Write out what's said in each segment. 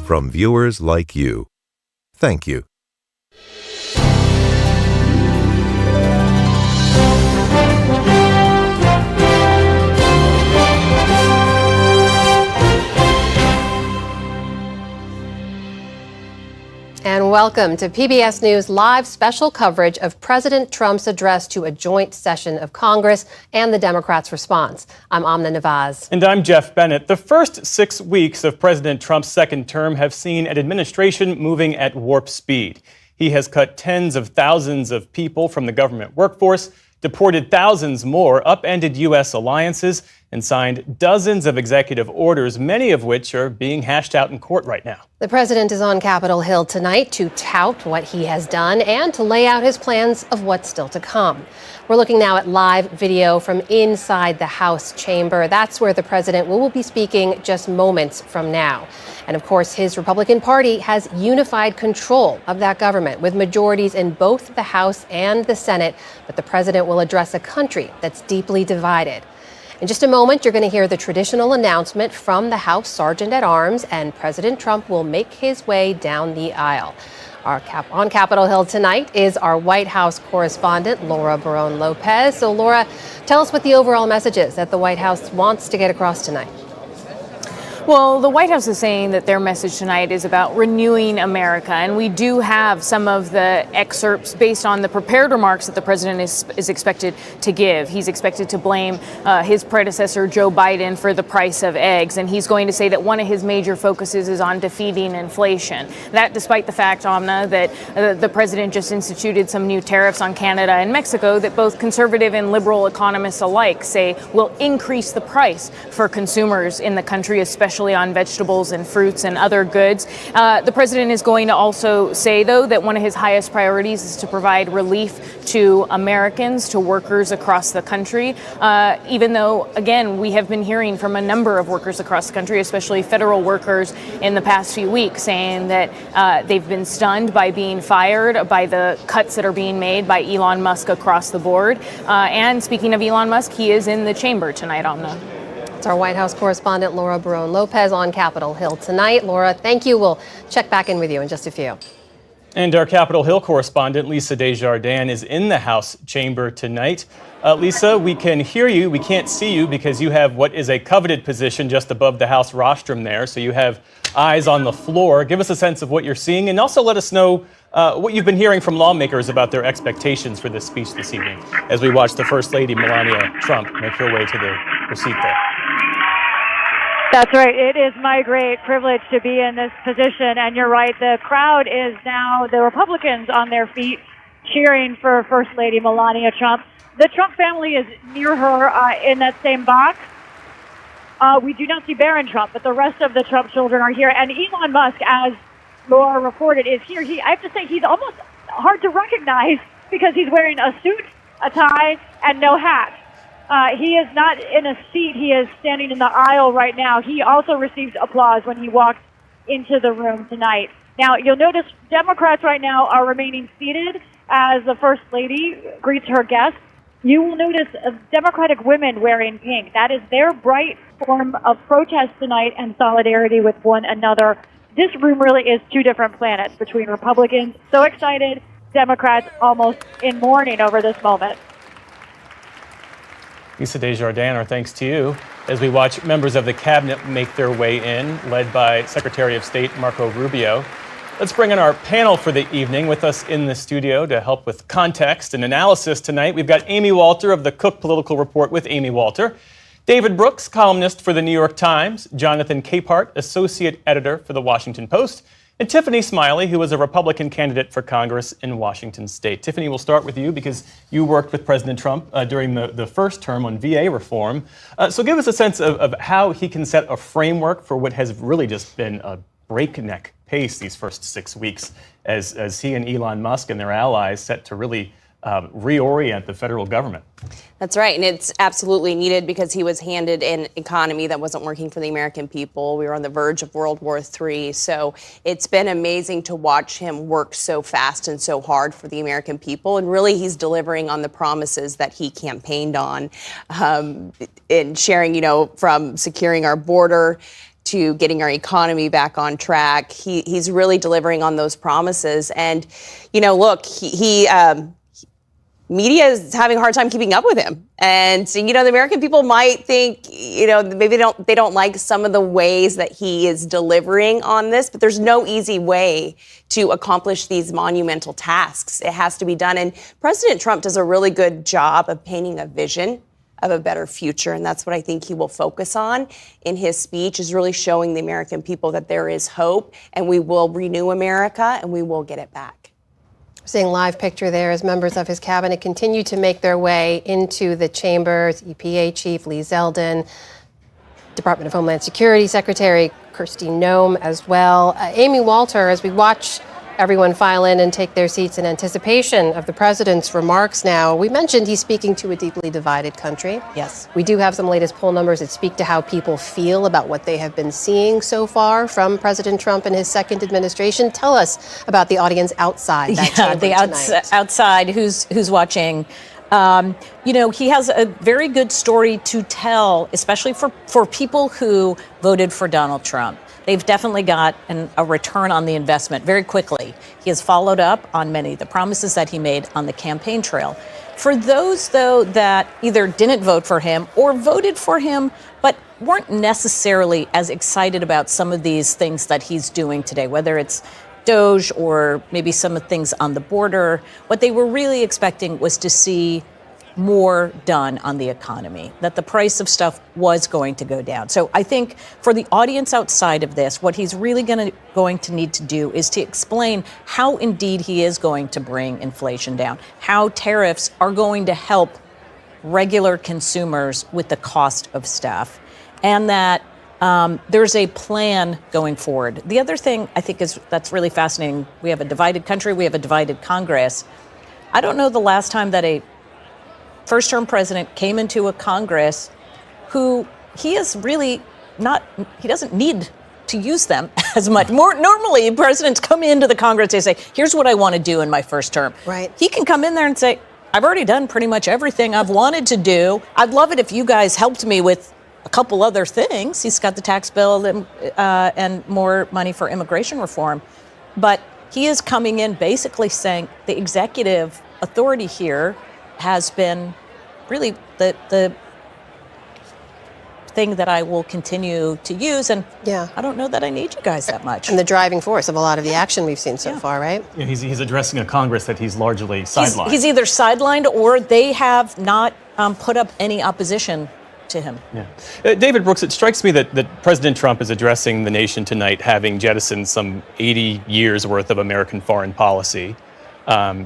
from viewers like you. Thank you. And welcome to PBS News Live special coverage of President Trump's address to a joint session of Congress and the Democrats' response. I'm Amna Nawaz. And I'm Jeff Bennett. The first 6 weeks of President Trump's second term have seen an administration moving at warp speed. He has cut tens of thousands of people from the government workforce, deported thousands more, upended U.S. alliances, and signed dozens of executive orders, many of which are being hashed out in court right now. The president is on Capitol Hill tonight to tout what he has done and to lay out his plans of what's still to come. We're looking now at live video from inside the House chamber. That's where the president will be speaking just moments from now. And of course, his Republican Party has unified control of that government with majorities in both the House and the Senate. But the president will address a country that's deeply divided. In just a moment, you're going to hear the traditional announcement from the House Sergeant at Arms, and President Trump will make his way down the aisle. On Capitol Hill tonight is our White House correspondent, Laura Barone-Lopez. So, Laura, tell us what the overall message is that the White House wants to get across tonight. Well, the White House is saying that their message tonight is about renewing America, and we do have some of the excerpts based on the prepared remarks that the president is expected to give. He's expected to blame his predecessor, Joe Biden, for the price of eggs, and he's going to say that one of his major focuses is on defeating inflation. That despite the fact, Amna, that the president just instituted some new tariffs on Canada and Mexico that both conservative and liberal economists alike say will increase the price for consumers in the country, especially on vegetables and fruits and other goods. The president is going to also say, though, that one of his highest priorities is to provide relief to Americans, to workers across the country, even though, again, we have been hearing from a number of workers across the country, especially federal workers in the past few weeks, saying that they've been stunned by being fired, by the cuts that are being made by Elon Musk across the board. And speaking of Elon Musk, he is in the chamber tonight, Amna. It's our White House correspondent, Laura Barone-Lopez, on Capitol Hill tonight. Laura, thank you. We'll check back in with you in just a few. And our Capitol Hill correspondent, Lisa Desjardins, is in the House chamber tonight. Lisa, we can hear you. We can't see you because you have what is a coveted position just above the House rostrum there. So you have eyes on the floor. Give us a sense of what you're seeing, and also let us know what you've been hearing from lawmakers about their expectations for this speech this evening as we watch the First Lady, Melania Trump, make her way to her seat there. That's right. It is my great privilege to be in this position. And you're right. The crowd is now, the Republicans on their feet, cheering for First Lady Melania Trump. The Trump family is near her in that same box. We do not see Barron Trump, but the rest of the Trump children are here. And Elon Musk, as Laura reported, is here. I have to say, he's almost hard to recognize because he's wearing a suit, a tie, and no hat. He is not in a seat. He is standing in the aisle right now. He also received applause when he walked into the room tonight. Now, you'll notice Democrats right now are remaining seated as the First Lady greets her guests. You will notice Democratic women wearing pink. That is their bright form of protest tonight and solidarity with one another. This room really is two different planets between Republicans, so excited, Democrats almost in mourning over this moment. Lisa Desjardins, our thanks to you as we watch members of the cabinet make their way in, led by Secretary of State Marco Rubio. Let's bring in our panel for the evening. With us in the studio to help with context and analysis tonight, we've got Amy Walter of the Cook Political Report with Amy Walter, David Brooks, columnist for the New York Times, Jonathan Capehart, associate editor for the Washington Post, and Tiffany Smiley, who is a Republican candidate for Congress in Washington State. Tiffany, we'll start with you because you worked with President Trump during the first term on VA reform. So give us a sense of how he can set a framework for what has really just been a breakneck pace these first 6 weeks as he and Elon Musk and their allies set to really reorient the federal government. That's right, and it's absolutely needed because he was handed an economy that wasn't working for the American people. We were on the verge of World War III, so it's been amazing to watch him work so fast and so hard for the American people, and really he's delivering on the promises that he campaigned on in sharing, from securing our border to getting our economy back on track. He's really delivering on those promises. And, look, media is having a hard time keeping up with him. And, the American people might think, maybe they don't like some of the ways that he is delivering on this, but there's no easy way to accomplish these monumental tasks. It has to be done. And President Trump does a really good job of painting a vision of a better future. And that's what I think he will focus on in his speech, is really showing the American people that there is hope and we will renew America and we will get it back. Seeing live picture there as members of his cabinet continue to make their way into the chambers. EPA Chief Lee Zeldin, Department of Homeland Security Secretary Kristi Noem as well. Amy Walter, as we watch everyone file in and take their seats in anticipation of the president's remarks now. We mentioned he's speaking to a deeply divided country. Yes. We do have some latest poll numbers that speak to how people feel about what they have been seeing so far from President Trump and his second administration. Tell us about the audience outside that chamber tonight. Outside who's watching. He has a very good story to tell, especially for people who voted for Donald Trump. They've definitely got a return on the investment very quickly. He has followed up on many of the promises that he made on the campaign trail. For those, though, that either didn't vote for him or voted for him but weren't necessarily as excited about some of these things that he's doing today, whether it's DOGE or maybe some of the things on the border, what they were really expecting was to see more done on the economy, that the price of stuff was going to go down. So I think for the audience outside of this, what he's really going to need to do is to explain how indeed he is going to bring inflation down, how tariffs are going to help regular consumers with the cost of stuff, and that there's a plan going forward. The other thing I think that's really fascinating, we have a divided country, we have a divided Congress. I don't know the last time that a first-term president came into a Congress who he is really not, he doesn't need to use them as much. More normally, presidents come into the Congress, they say, here's what I want to do in my first term. Right. He can come in there and say, I've already done pretty much everything I've wanted to do. I'd love it if you guys helped me with a couple other things. He's got the tax bill and more money for immigration reform. But he is coming in basically saying the executive authority here has been really the thing that I will continue to use. And I don't know that I need you guys that much. And the driving force of a lot of the action we've seen so far, right? Yeah, he's addressing a Congress that he's largely sidelined. He's either sidelined or they have not put up any opposition to him. Yeah. David Brooks, it strikes me that President Trump is addressing the nation tonight having jettisoned some 80 years worth of American foreign policy.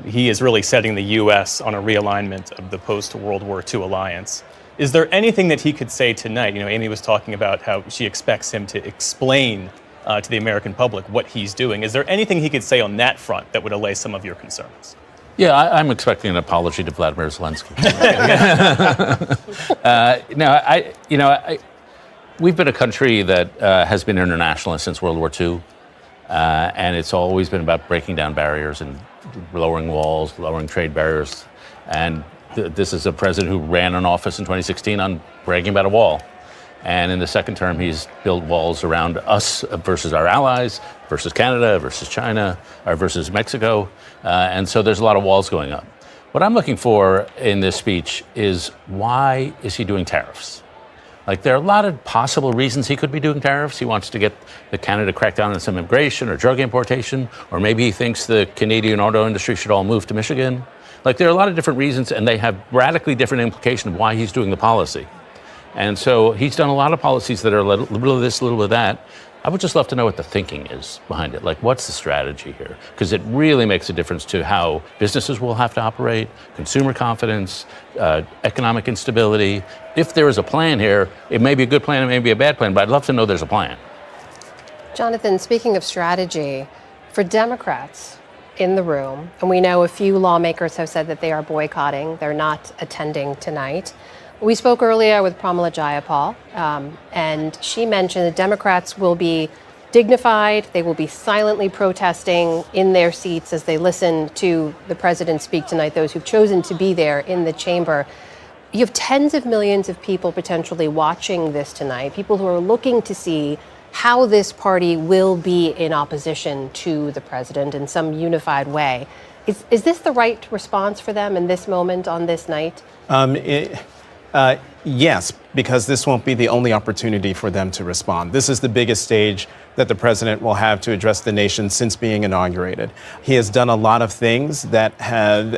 He is really setting the U.S. on a realignment of the post-World War II alliance. Is there anything that he could say tonight? Amy was talking about how she expects him to explain to the American public what he's doing. Is there anything he could say on that front that would allay some of your concerns? Yeah, I'm expecting an apology to Vladimir Zelensky. We've been a country that has been internationalist since World War II, and it's always been about breaking down barriers and lowering walls, lowering trade barriers. And this is a president who ran an office in 2016 on bragging about a wall. And in the second term, he's built walls around us versus our allies, versus Canada, versus China, or versus Mexico. And so there's a lot of walls going up. What I'm looking for in this speech is, why is he doing tariffs? Like, there are a lot of possible reasons he could be doing tariffs. He wants to get the Canada crack down on some immigration or drug importation, or maybe he thinks the Canadian auto industry should all move to Michigan. Like, there are a lot of different reasons, and they have radically different implications of why he's doing the policy. And so he's done a lot of policies that are a little of this, a little of that. I would just love to know what the thinking is behind it. Like, what's the strategy here? Because it really makes a difference to how businesses will have to operate, consumer confidence, economic instability. If there is a plan here, it may be a good plan, it may be a bad plan, but I'd love to know there's a plan. Jonathan, speaking of strategy, for Democrats in the room, and we know a few lawmakers have said that they are boycotting, they're not attending tonight. We spoke earlier with Pramila Jayapal, and she mentioned that Democrats will be dignified. They will be silently protesting in their seats as they listen to the president speak tonight, those who've chosen to be there in the chamber. You have tens of millions of people potentially watching this tonight, people who are looking to see how this party will be in opposition to the president in some unified way. Is this the right response for them in this moment on this night? Yes, because this won't be the only opportunity for them to respond. This is the biggest stage that the president will have to address the nation since being inaugurated. He has done a lot of things that have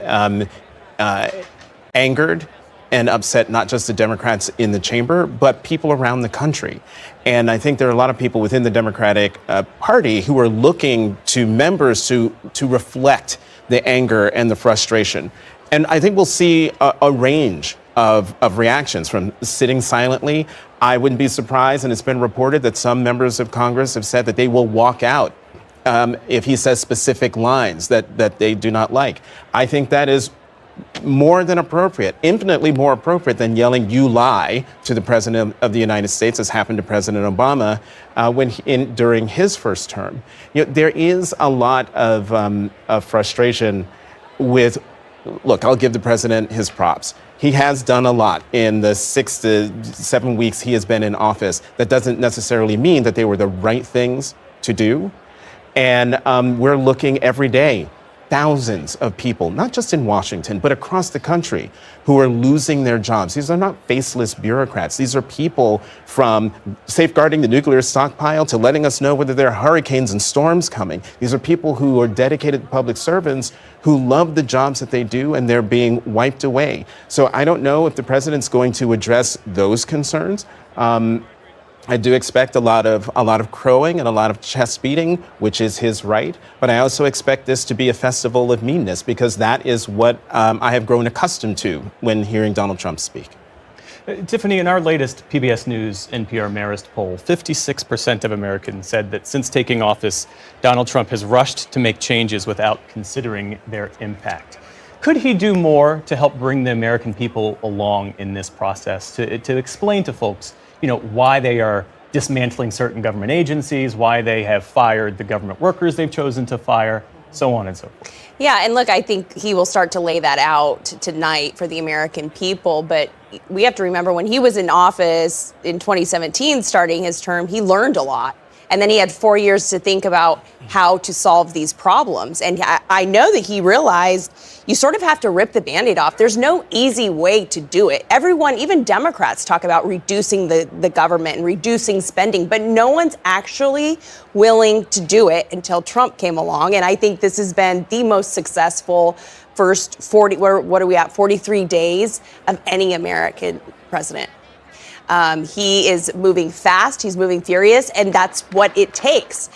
angered and upset not just the Democrats in the chamber, but people around the country. And I think there are a lot of people within the Democratic Party who are looking to members to reflect the anger and the frustration. And I think we'll see a range of reactions from sitting silently. I wouldn't be surprised, and it's been reported that some members of Congress have said that they will walk out if he says specific lines that they do not like. I think that is more than appropriate, infinitely more appropriate than yelling "you lie" to the president of the United States, as happened to President Obama during his first term. There is a lot of frustration with. Look, I'll give the president his props. He has done a lot in the 6 to 7 weeks he has been in office. That doesn't necessarily mean that they were the right things to do. And we're looking every day, thousands of people, not just in Washington, but across the country, who are losing their jobs. These are not faceless bureaucrats. These are people from safeguarding the nuclear stockpile to letting us know whether there are hurricanes and storms coming. These are people who are dedicated public servants who love the jobs that they do, and they're being wiped away. So I don't know if the president's going to address those concerns. I do expect a lot of crowing and a lot of chest beating, which is his right. But I also expect this to be a festival of meanness, because that is what I have grown accustomed to when hearing Donald Trump speak. Tiffany, in our latest PBS News NPR Marist poll, 56% of Americans said that since taking office, Donald Trump has rushed to make changes without considering their impact. Could he do more to help bring the American people along in this process, to explain to folks, why they are dismantling certain government agencies, why they have fired the government workers they've chosen to fire, so on and so forth? Yeah, and look, I think he will start to lay that out tonight for the American people. But we have to remember, when he was in office in 2017, starting his term, he learned a lot. And then he had 4 years to think about how to solve these problems. And I know that he realized you sort of have to rip the Band-Aid off. There's no easy way to do it. Everyone, even Democrats, talk about reducing the government and reducing spending, but no one's actually willing to do it until Trump came along. And I think this has been the most successful first 43 days of any American president. He is moving fast, he's moving furious, and that's what it takes.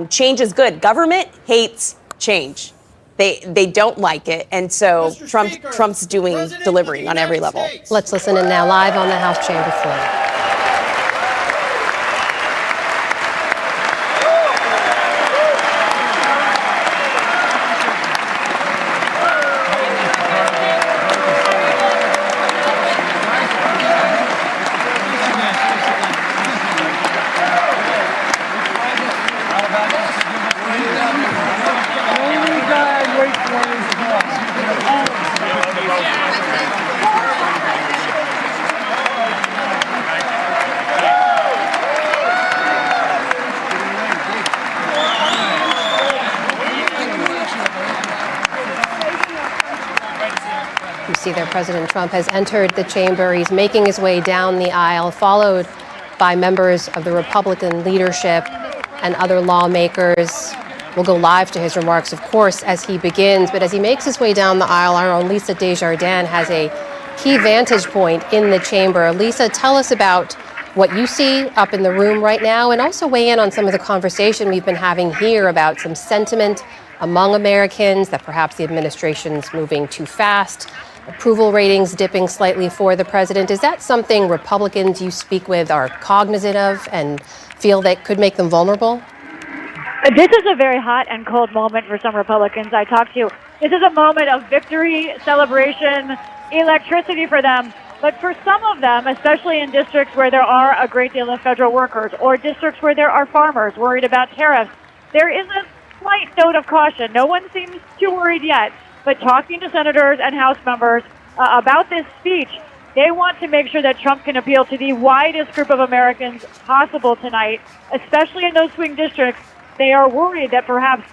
Change is good. Government hates change. They don't like it, and so Trump's delivering on every level. Let's listen in now live on the House chamber floor. You see there, President Trump has entered the chamber. He's making his way down the aisle, followed by members of the Republican leadership and other lawmakers. We'll go live to his remarks, of course, as he begins. But as he makes his way down the aisle, our own Lisa Desjardins has a key vantage point in the chamber. Lisa, tell us about what you see up in the room right now, and also weigh in on some of the conversation we've been having here about some sentiment among Americans that perhaps the administration's moving too fast, approval ratings dipping slightly for the president. Is that something Republicans you speak with are cognizant of and feel that could make them vulnerable? This is a very hot and cold moment for some Republicans I talk to. This is a moment of victory, celebration, electricity for them. But for some of them, especially in districts where there are a great deal of federal workers or districts where there are farmers worried about tariffs, there is a slight note of caution. No one seems too worried yet. But talking to senators and House members about this speech, They want to make sure that Trump can appeal to the widest group of Americans possible tonight, especially in those swing districts. They are worried that perhaps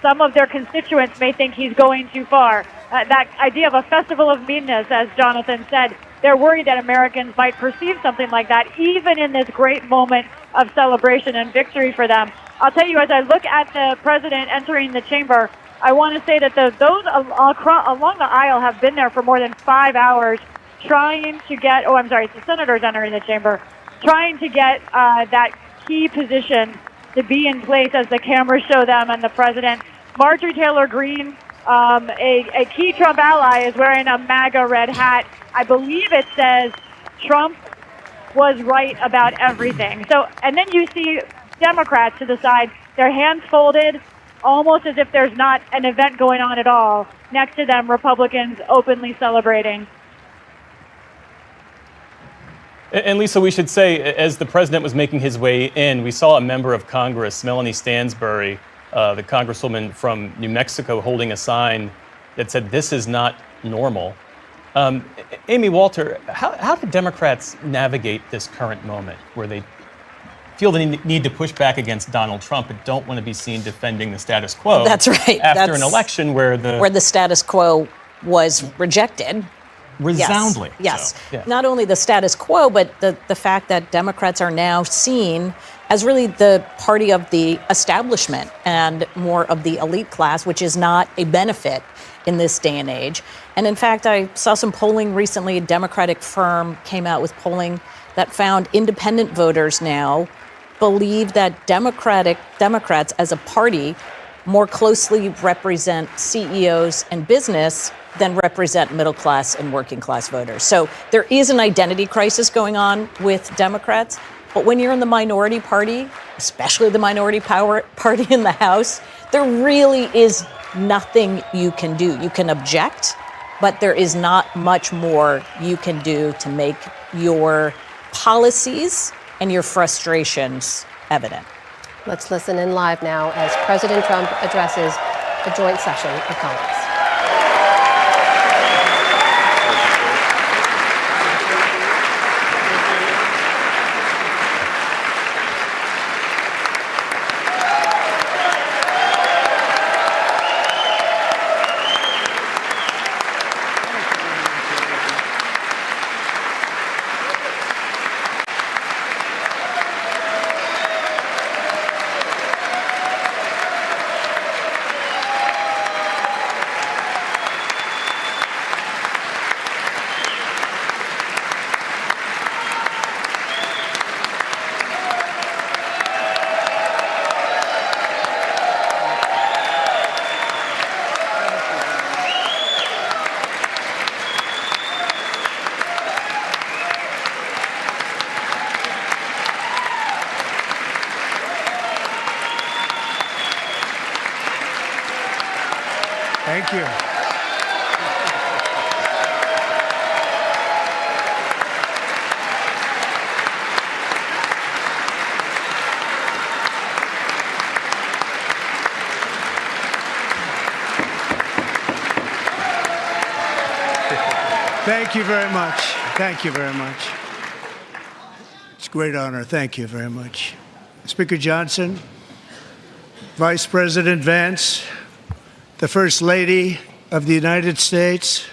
some of their constituents may think he's going too far. That idea of a festival of meanness, as Jonathan said, they're worried that Americans might perceive something like that, even in this great moment of celebration and victory for them. I'll tell you, as I look at the president entering the chamber, I want to say that those along the aisle have been there for more than 5 hours trying to get, it's the senators entering the chamber, trying to get that key position to be in place as the cameras show them and the president. Marjorie Taylor Greene, a key Trump ally, is wearing a MAGA red hat. I believe it says Trump was right about everything. So, and then you see Democrats to the side, their hands folded, almost as if there's not an event going on at all. Next to them, Republicans openly celebrating. And Lisa, we should say, as the president was making his way in, we saw a member of Congress, Melanie Stansbury, the congresswoman from New Mexico, holding a sign that said, "This is not normal." Amy Walter, how do Democrats navigate this current moment where they feel the need to push back against Donald Trump but don't want to be seen defending the status quo? That's right. After an election where the status quo was rejected. Resoundly. Yes. So, yeah. Not only the status quo, but the fact that Democrats are now seen as really the party of the establishment and more of the elite class, which is not a benefit in this day and age. And in fact, I saw some polling recently. A Democratic firm came out with polling that found independent voters now believe that Democrats as a party more closely represent CEOs and business than represent middle class and working class voters. So there is an identity crisis going on with Democrats. But when you're in the minority party, especially the minority party in the House, there really is nothing you can do. You can object, but there is not much more you can do to make your policies and your frustrations evident. Let's listen in live now as President Trump addresses a joint session of Congress. Thank you. Thank you very much. Thank you very much. It's a great honor. Thank you very much. Speaker Johnson, Vice President Vance, the First Lady of the United States.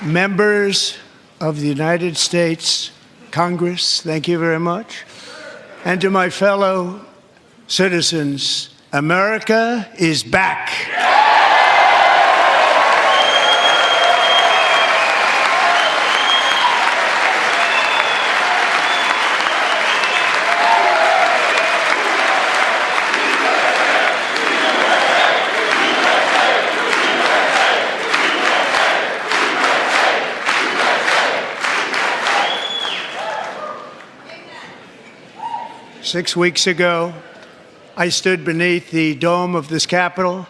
Members of the United States Congress, thank you very much. And to my fellow citizens, America is back. 6 weeks ago, I stood beneath the dome of this Capitol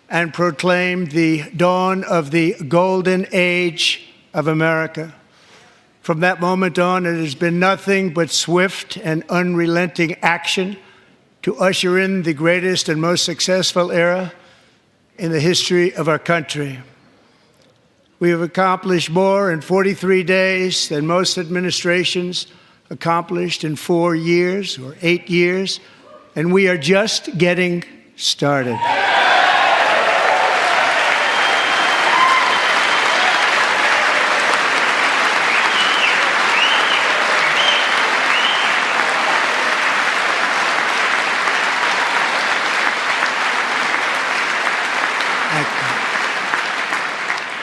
and proclaimed the dawn of the golden age of America. From that moment on, it has been nothing but swift and unrelenting action to usher in the greatest and most successful era in the history of our country. We have accomplished more in 43 days than most administrations accomplished in 4 years or 8 years, and we are just getting started.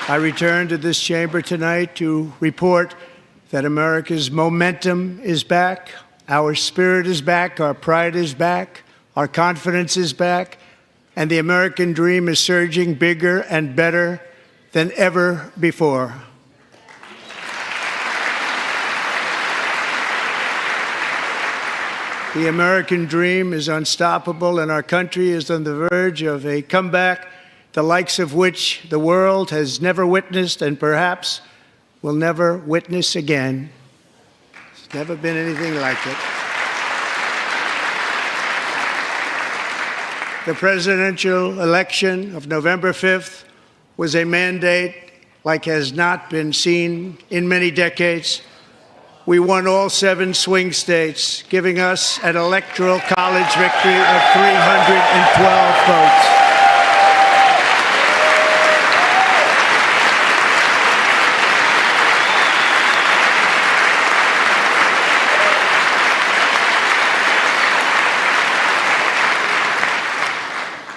I return to this chamber tonight to report that America's momentum is back, our spirit is back, our pride is back, our confidence is back, and the American dream is surging bigger and better than ever before. The American dream is unstoppable, and our country is on the verge of a comeback, the likes of which the world has never witnessed and perhaps will never witness again. There's never been anything like it. The presidential election of November 5th was a mandate like has not been seen in many decades. We won all 7 swing states, giving us an electoral college victory of 312 votes.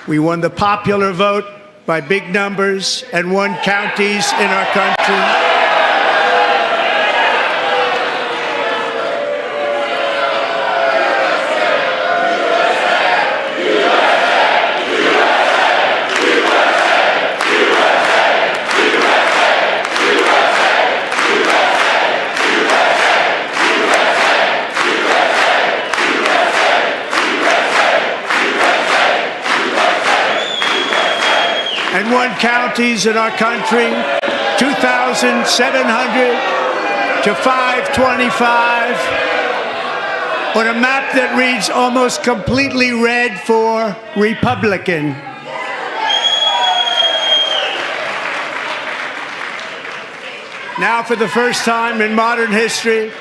We won the popular vote by big numbers and won counties in our country. And won counties in our country, 2,700 to 525, on a map that reads almost completely red for Republican. Now, for the first time in modern history,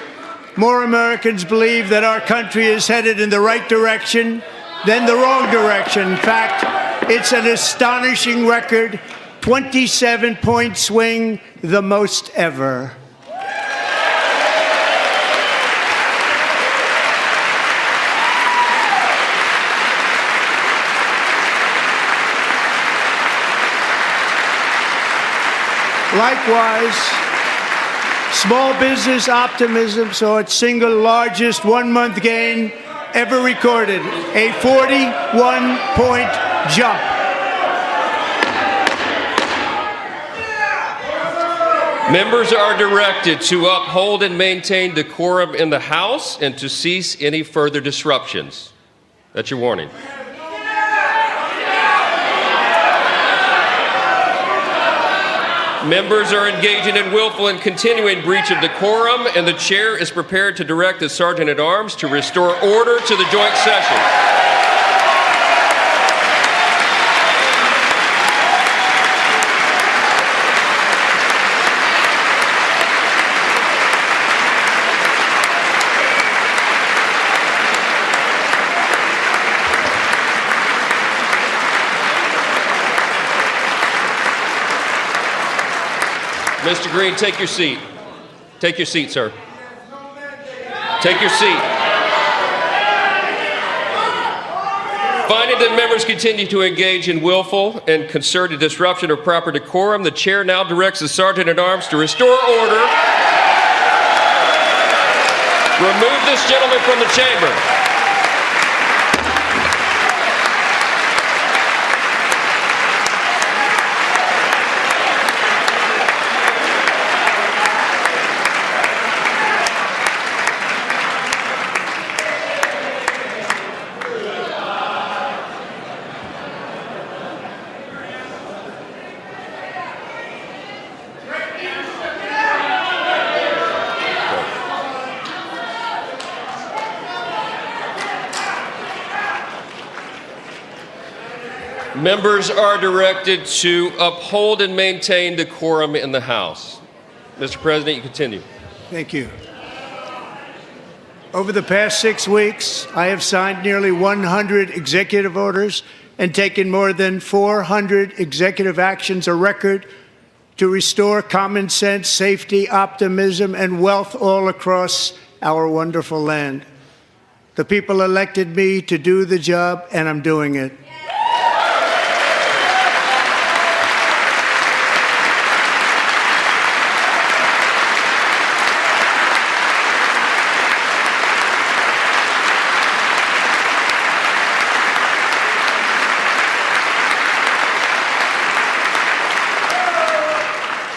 more Americans believe that our country is headed in the right direction than the wrong direction. In fact, it's an astonishing record, 27-point swing, the most ever. Likewise, small business optimism saw its single largest one-month gain ever recorded, a 41-point jump. Members are directed to uphold and maintain decorum in the House and to cease any further disruptions. That's your warning. Members are engaging in willful and continuing breach of decorum, and the chair is prepared to direct the Sergeant-at-Arms to restore order to the joint session. Mr. Green, take your seat. Take your seat, sir. Take your seat. Finding that members continue to engage in willful and concerted disruption of proper decorum, the chair now directs the Sergeant-at-Arms to restore order. Remove this gentleman from the chamber. Members are directed to uphold and maintain decorum in the House. Mr. President, you continue. Thank you. Over the past 6 weeks, I have signed nearly 100 executive orders and taken more than 400 executive actions, a record to restore common sense, safety, optimism, and wealth all across our wonderful land. The people elected me to do the job, and I'm doing it.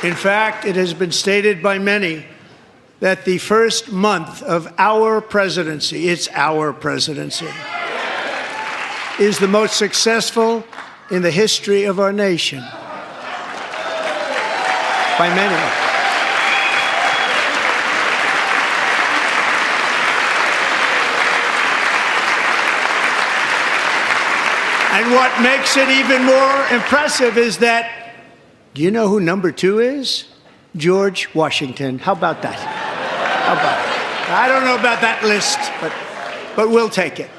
In fact, it has been stated by many that the first month of our presidency, it's our presidency, is the most successful in the history of our nation. By many. And what makes it even more impressive is that, do you know who number 2 is? George Washington. How about that? How about that? I don't know about that list, but we'll take it.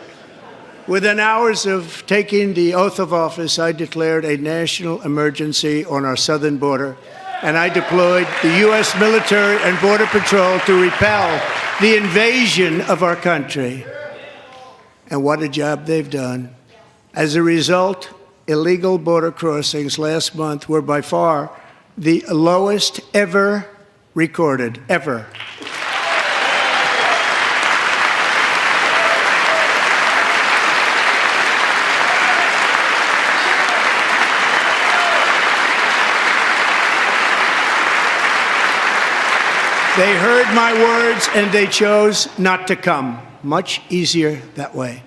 Within hours of taking the oath of office, I declared a national emergency on our southern border, and I deployed the U.S. military and Border Patrol to repel the invasion of our country. And what a job they've done. As a result, illegal border crossings last month were by far the lowest ever recorded, ever. They heard my words and they chose not to come. Much easier that way.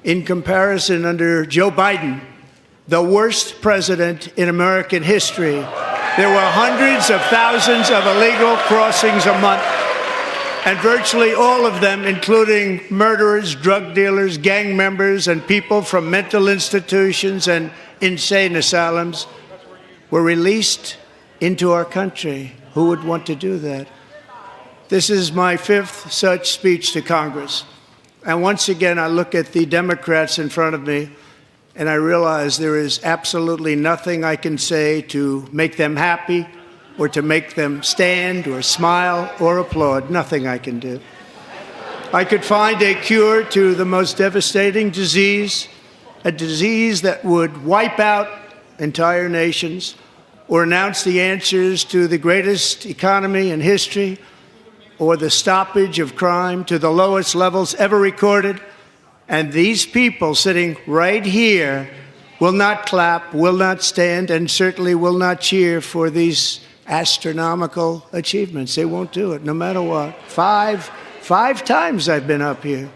In comparison, under Joe Biden, the worst president in American history, there were hundreds of thousands of illegal crossings a month, and virtually all of them, including murderers, drug dealers, gang members, and people from mental institutions and insane asylums, were released into our country. Who would want to do that? This is my 5th such speech to Congress. And once again, I look at the Democrats in front of me, and I realize there is absolutely nothing I can say to make them happy or to make them stand or smile or applaud. Nothing I can do. I could find a cure to the most devastating disease, a disease that would wipe out entire nations, or announce the answers to the greatest economy in history, or the stoppage of crime to the lowest levels ever recorded. And these people sitting right here will not clap, will not stand, and certainly will not cheer for these astronomical achievements. They won't do it, no matter what. Five times I've been up here.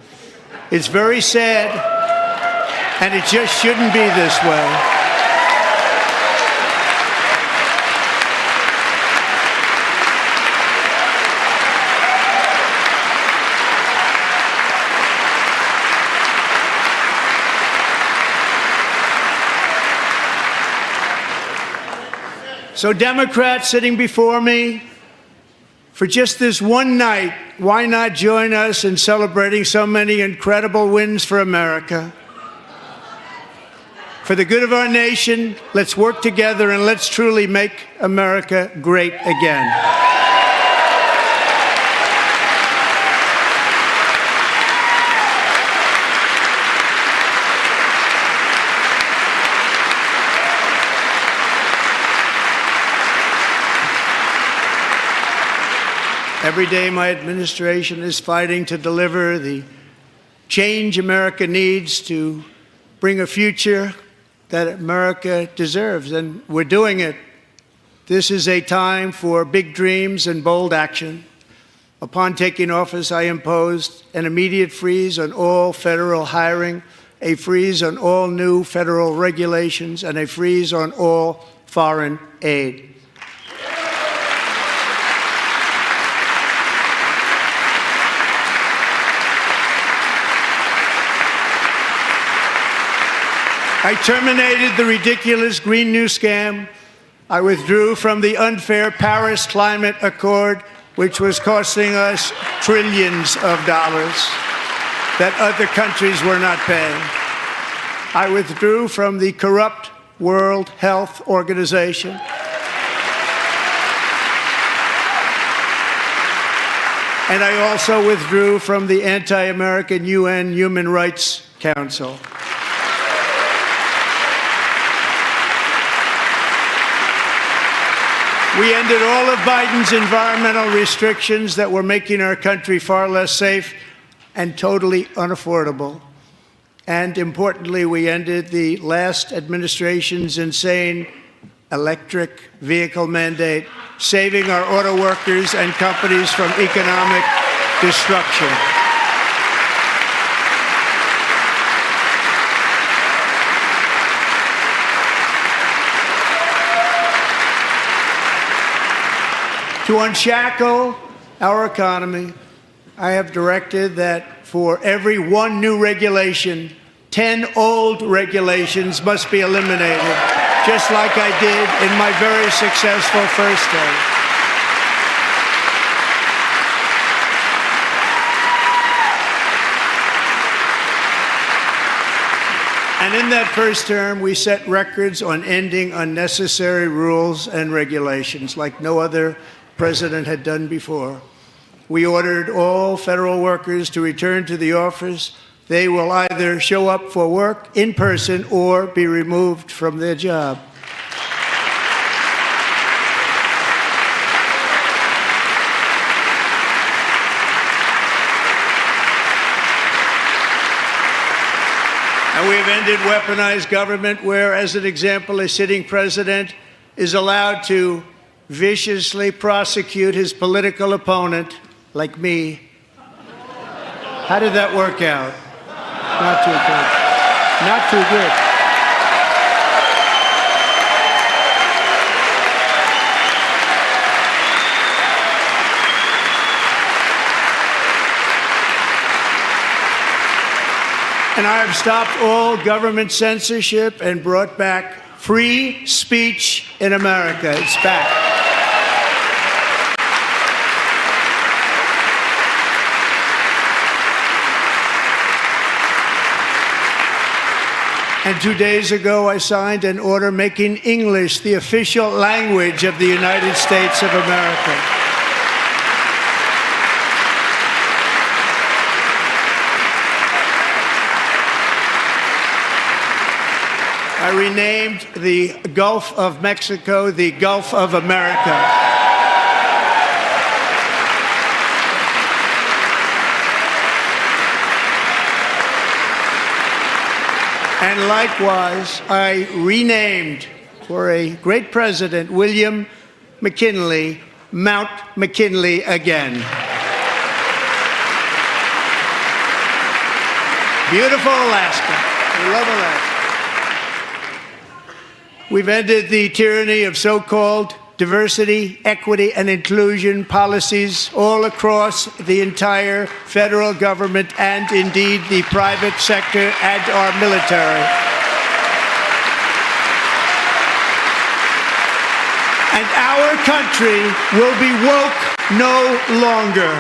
It's very sad, and it just shouldn't be this way. So Democrats sitting before me, for just this one night, why not join us in celebrating so many incredible wins for America? For the good of our nation, let's work together and let's truly make America great again. Every day, my administration is fighting to deliver the change America needs to bring a future that America deserves, and we're doing it. This is a time for big dreams and bold action. Upon taking office, I imposed an immediate freeze on all federal hiring, a freeze on all new federal regulations, and a freeze on all foreign aid. I terminated the ridiculous Green New Scam. I withdrew from the unfair Paris Climate Accord, which was costing us trillions of dollars that other countries were not paying. I withdrew from the corrupt World Health Organization. And I also withdrew from the anti-American UN Human Rights Council. We ended all of Biden's environmental restrictions that were making our country far less safe and totally unaffordable. And importantly, we ended the last administration's insane electric vehicle mandate, saving our auto workers and companies from economic destruction. To unshackle our economy, I have directed that for every one new regulation, 10 old regulations must be eliminated, just like I did in my very successful first term. And in that first term, we set records on ending unnecessary rules and regulations like no other president had done before. We ordered all federal workers to return to the office. They will either show up for work in person or be removed from their job. And we've ended weaponized government where, as an example, a sitting president is allowed to viciously prosecute his political opponent, like me. How did that work out? Not too good. Not too good. And I have stopped all government censorship and brought back free speech in America. It's back. And 2 days ago, I signed an order making English the official language of the United States of America. I renamed the Gulf of Mexico the Gulf of America. And likewise, I renamed, for a great president, William McKinley, Mount McKinley again. Beautiful Alaska. We love Alaska. We've ended the tyranny of so-called diversity, equity, and inclusion policies all across the entire federal government and indeed the private sector and our military. And our country will be woke no longer.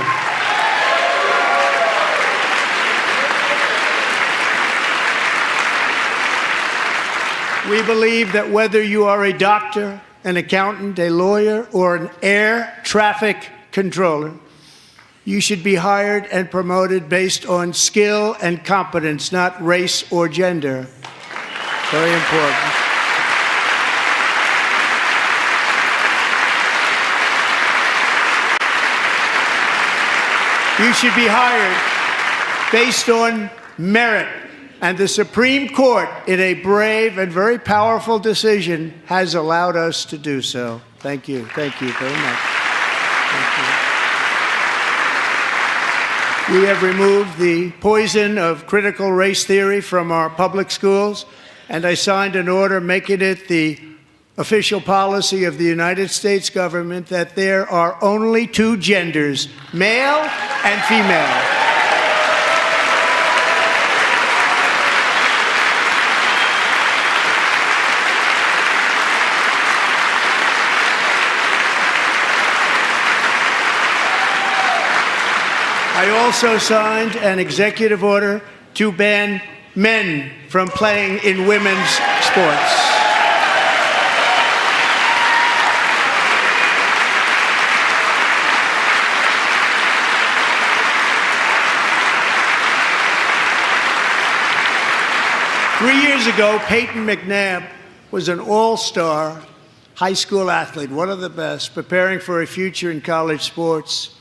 We believe that whether you are a doctor, an accountant, a lawyer, or an air traffic controller, you should be hired and promoted based on skill and competence, not race or gender. Very important. You should be hired based on merit. And the Supreme Court, in a brave and very powerful decision, has allowed us to do so. Thank you. Thank you very much. Thank you. We have removed the poison of critical race theory from our public schools, and I signed an order making it the official policy of the United States government that there are only two genders, male and female. also signed an executive order to ban men from playing in women's sports. Three years ago, Peyton McNabb was an all-star high school athlete, one of the best, preparing for a future in college sports.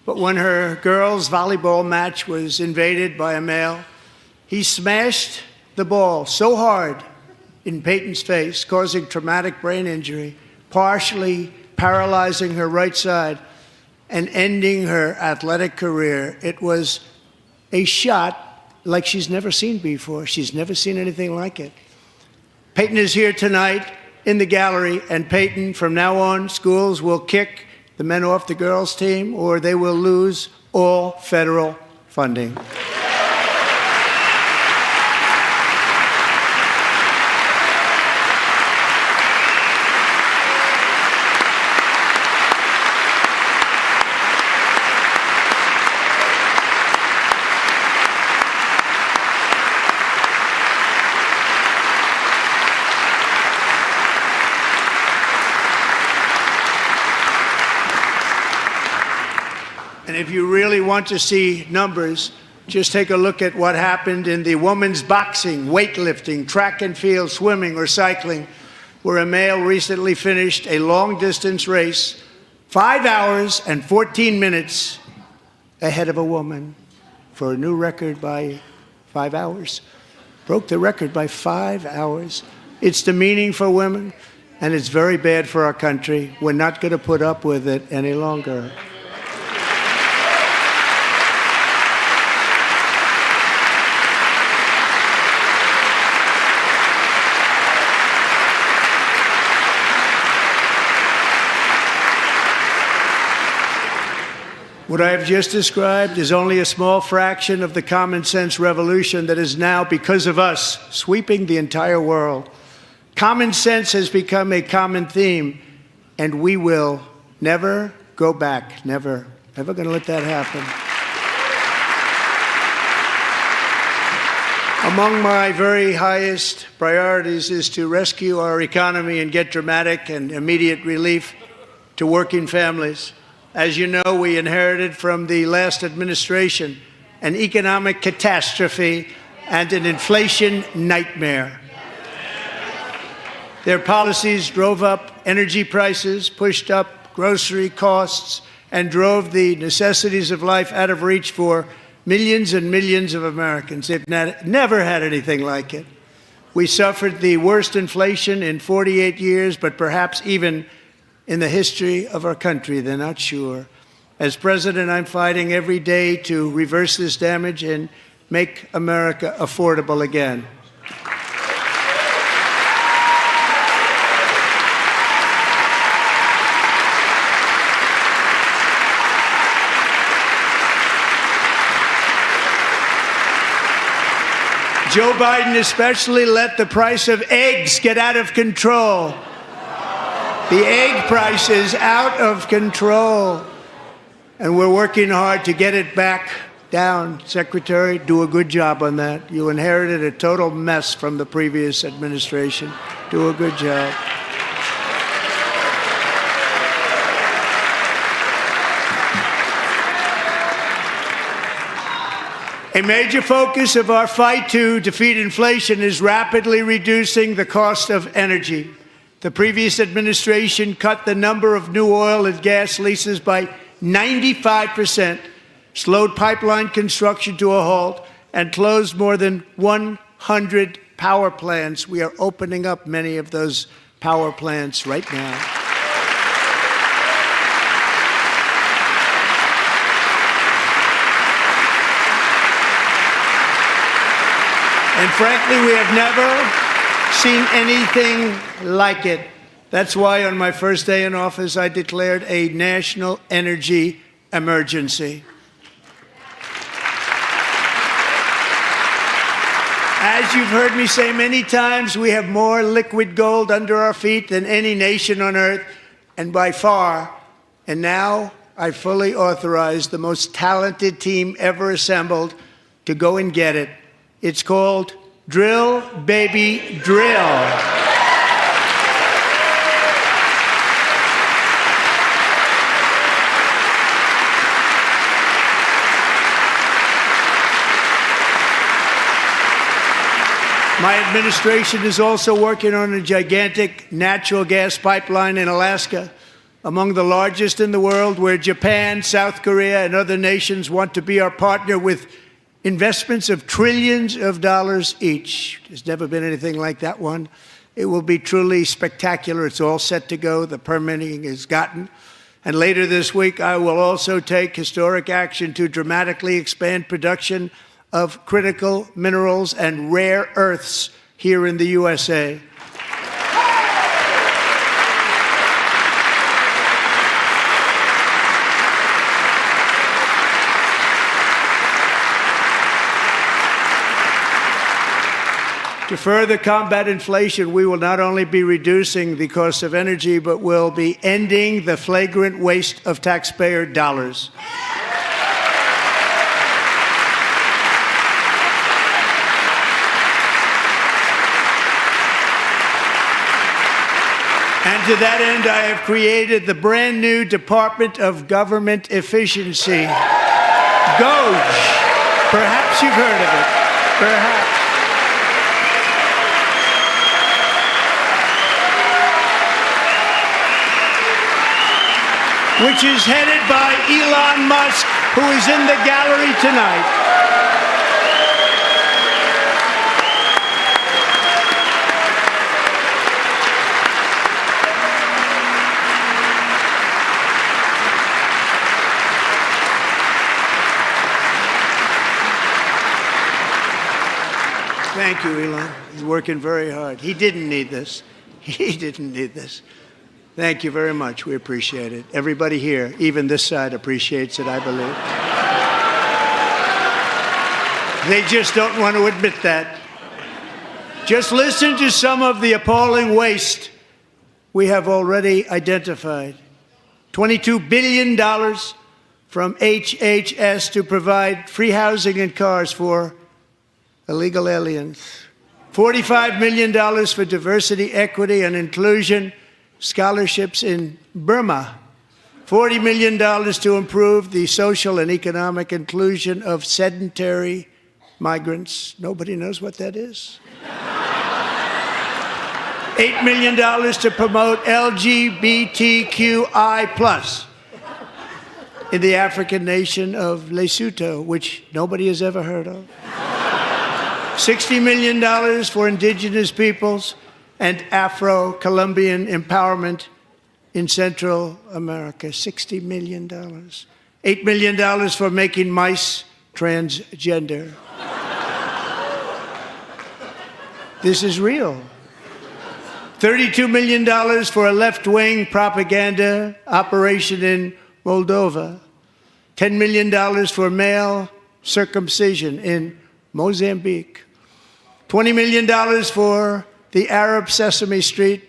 But when her girls' volleyball match was invaded by a male, he smashed the ball so hard in Peyton's face, causing traumatic brain injury, partially paralyzing her right side and ending her athletic career. It was a shot like she's never seen before. She's never seen anything like it. Peyton is here tonight in the gallery, and Peyton, from now on, schools will kick the men off the girls' team, or they will lose all federal funding. And if you really want to see numbers, just take a look at what happened in the women's boxing, weightlifting, track and field, swimming, or cycling, where a male recently finished a long-distance race 5 hours and 14 minutes ahead of a woman for a new record by 5 hours. Broke the record by 5 hours. It's demeaning for women, and it's very bad for our country. We're not going to put up with it any longer. What I have just described is only a small fraction of the common sense revolution that is now, because of us, sweeping the entire world. Common sense has become a common theme, and we will never go back. Never. Never going to let that happen. Among my very highest priorities is to rescue our economy and get dramatic and immediate relief to working families. As you know, we inherited from the last administration an economic catastrophe and an inflation nightmare. Their policies drove up energy prices, pushed up grocery costs, and drove the necessities of life out of reach for millions and millions of Americans. They've never had anything like it. We suffered the worst inflation in 48 years, but perhaps even in the history of our country. They're not sure. As president, I'm fighting every day to reverse this damage and make America affordable again. Joe Biden especially let the price of eggs get out of control. The egg price is out of control, and we're working hard to get it back down. Secretary, do a good job on that. You inherited a total mess from the previous administration. Do a good job. A major focus of our fight to defeat inflation is rapidly reducing the cost of energy. The previous administration cut the number of new oil and gas leases by 95%, slowed pipeline construction to a halt, and closed more than 100 power plants. We are opening up many of those power plants right now. And frankly, we have never seen anything like it. That's why on my first day in office, I declared a national energy emergency. As you've heard me say many times, we have more liquid gold under our feet than any nation on earth, and by far. And now I fully authorize the most talented team ever assembled to go and get it. It's called Drill, Baby, Drill. My administration is also working on a gigantic natural gas pipeline in Alaska, among the largest in the world, where Japan, South Korea, and other nations want to be our partner with investments of trillions of dollars each. There's never been anything like that one. It will be truly spectacular. It's all set to go. The permitting is gotten. And later this week, I will also take historic action to dramatically expand production of critical minerals and rare earths here in the USA. To further combat inflation, we will not only be reducing the cost of energy, but will be ending the flagrant waste of taxpayer dollars. And to that end, I have created the brand new Department of Government Efficiency, DOGE. Perhaps you've heard of it. Perhaps. Which is headed by Elon Musk, who is in the gallery tonight. Thank you, Elon. He's working very hard. He didn't need this. He didn't need this. Thank you very much. We appreciate it. Everybody here, even this side, appreciates it, I believe. They just don't want to admit that. Just listen to some of the appalling waste we have already identified. $22 billion from HHS to provide free housing and cars for illegal aliens. $45 million for diversity, equity, and inclusion scholarships in Burma. $40 million to improve the social and economic inclusion of sedentary migrants. Nobody knows what that is. $8 million to promote LGBTQI+ in the African nation of Lesotho, which nobody has ever heard of. $60 million for indigenous peoples and Afro-Colombian empowerment in Central America. $60 million. $8 million for making mice transgender. This is real. $32 million for a left-wing propaganda operation in Moldova. $10 million for male circumcision in Mozambique. $20 million for the Arab Sesame Street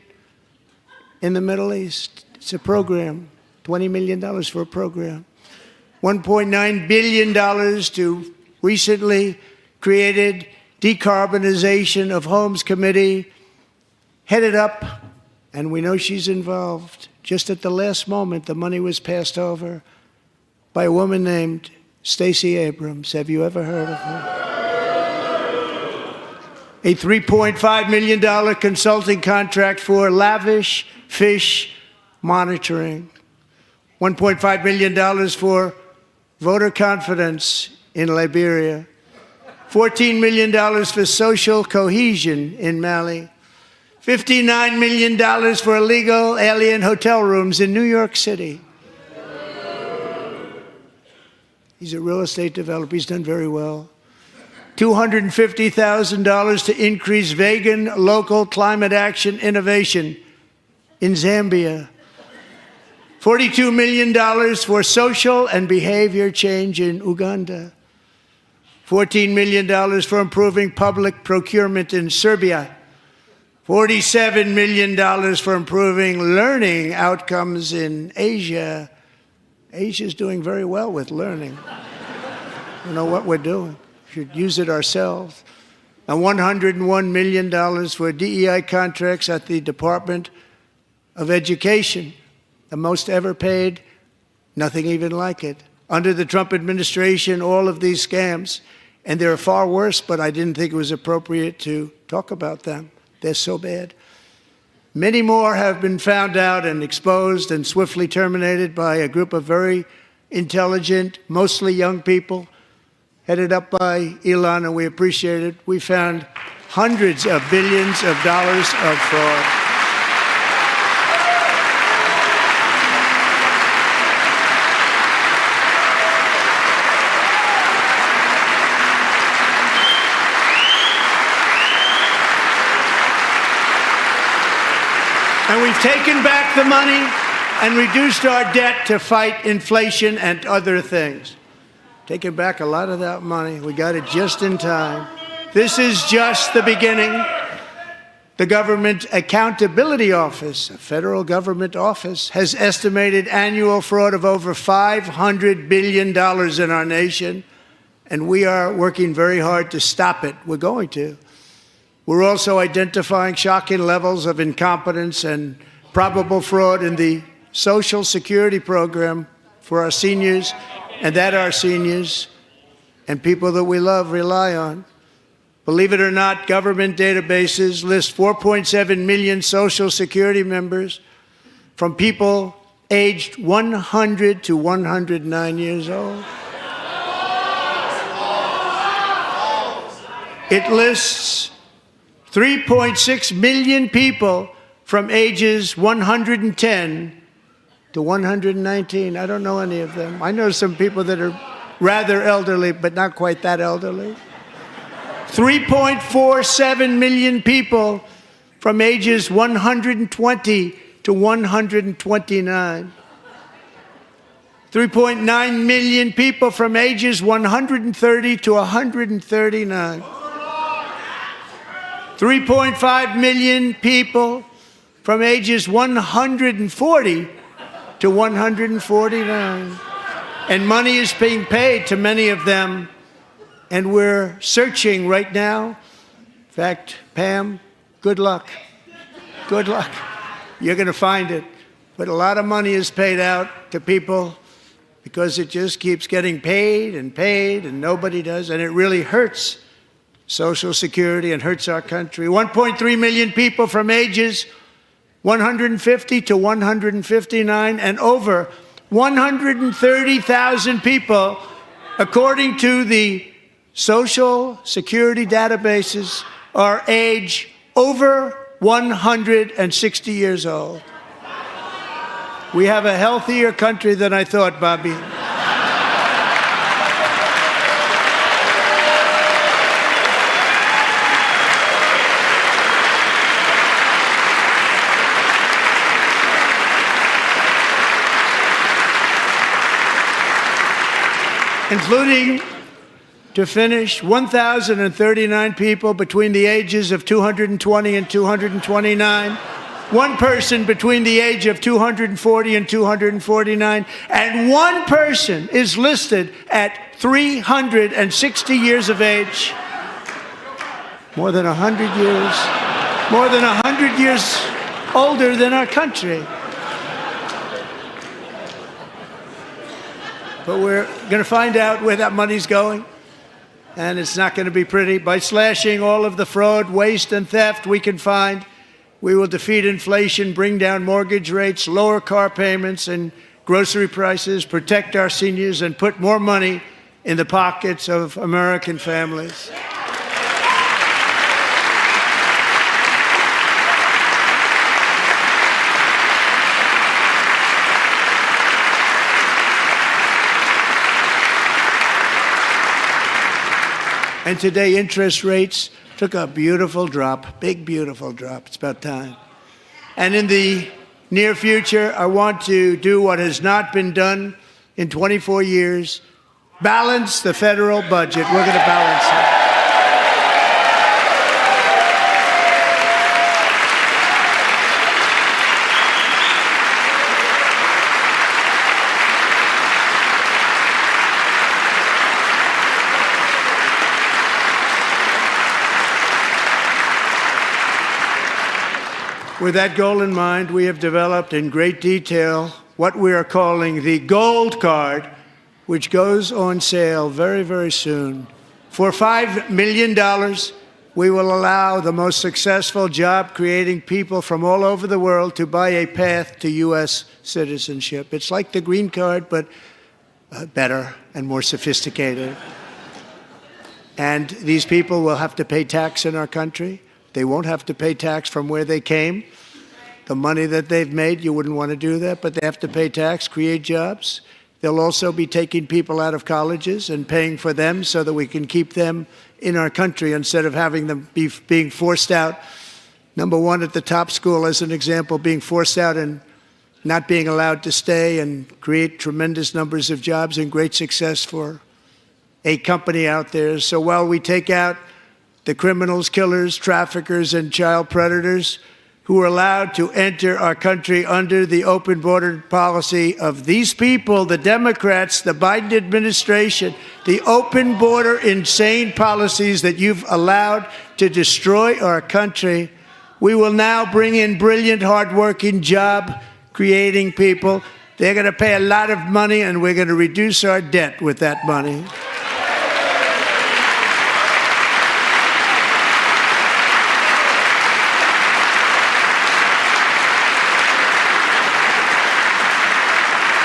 in the Middle East. It's a program. $20 million for a program. $1.9 billion to recently created Decarbonization of Homes Committee, headed up, and we know she's involved. Just at the last moment, the money was passed over by a woman named Stacey Abrams. Have you ever heard of her? A $3.5 million consulting contract for lavish fish monitoring. $1.5 million for voter confidence in Liberia. $14 million for social cohesion in Mali. $59 million for illegal alien hotel rooms in New York City. He's a real estate developer. He's done very well. $250,000 to increase vegan local climate action innovation in Zambia. $42 million for social and behavior change in Uganda. $14 million for improving public procurement in Serbia. $47 million for improving learning outcomes in Asia. Asia's doing very well with learning. We know what we're doing. We should use it ourselves. And $101 million for DEI contracts at the Department of Education, the most ever paid, nothing even like it. Under the Trump administration, all of these scams, and they're far worse, but I didn't think it was appropriate to talk about them. They're so bad. Many more have been found out and exposed and swiftly terminated by a group of very intelligent, mostly young people, headed up by Elon, and we appreciate it. We found hundreds of billions of dollars of fraud. And we've taken back the money and reduced our debt to fight inflation and other things. Taken back a lot of that money. We got it just in time. This is just the beginning. The Government Accountability Office, a federal government office, has estimated annual fraud of over $500 billion in our nation, and we are working very hard to stop it. We're going to. We're also identifying shocking levels of incompetence and probable fraud in the Social Security program for our seniors, and that our seniors and people that we love rely on. Believe it or not, government databases list 4.7 million Social Security members from people aged 100 to 109 years old. It lists 3.6 million people from ages 110 to 119. I don't know any of them. I know some people that are rather elderly, but not quite that elderly. 3.47 million people from ages 120 to 129. 3.9 million people from ages 130 to 139. 3.5 million people from ages 140 to 149. And money is being paid to many of them, and we're searching right now. In fact, Pam, good luck. Good luck. You're going to find it. But a lot of money is paid out to people because it just keeps getting paid, and nobody does, and it really hurts Social Security and hurts our country. 1.3 million people from ages 150 to 159, and over 130,000 people, according to the Social Security databases, are age over 160 years old. We have a healthier country than I thought, Bobby. Including, to finish, 1,039 people between the ages of 220 and 229, one person between the age of 240 and 249, and one person is listed at 360 years of age. More than 100 years older than our country. But we're going to find out where that money's going, and it's not going to be pretty. By slashing all of the fraud, waste, and theft we can find, we will defeat inflation, bring down mortgage rates, lower car payments and grocery prices, protect our seniors, and put more money in the pockets of American families. And today, interest rates took a beautiful drop, big, beautiful drop. It's about time. And in the near future, I want to do what has not been done in 24 years, balance the federal budget. We're going to balance it. With that goal in mind, we have developed in great detail what we are calling the Gold Card, which goes on sale very, very soon. For $5 million, we will allow the most successful job-creating people from all over the world to buy a path to U.S. citizenship. It's like the green card, but better and more sophisticated. And these people will have to pay tax in our country. They won't have to pay tax from where they came. The money that they've made, you wouldn't want to do that, but they have to pay tax, create jobs. They'll also be taking people out of colleges and paying for them so that we can keep them in our country instead of having them being forced out. Number one, at the top school, as an example, being forced out and not being allowed to stay and create tremendous numbers of jobs and great success for a company out there. So while we take out the criminals, killers, traffickers, and child predators who are allowed to enter our country under the open border policy of these people, the Democrats, the Biden administration, the open border insane policies that you've allowed to destroy our country, we will now bring in brilliant, hardworking, job-creating people. They're going to pay a lot of money, and we're going to reduce our debt with that money.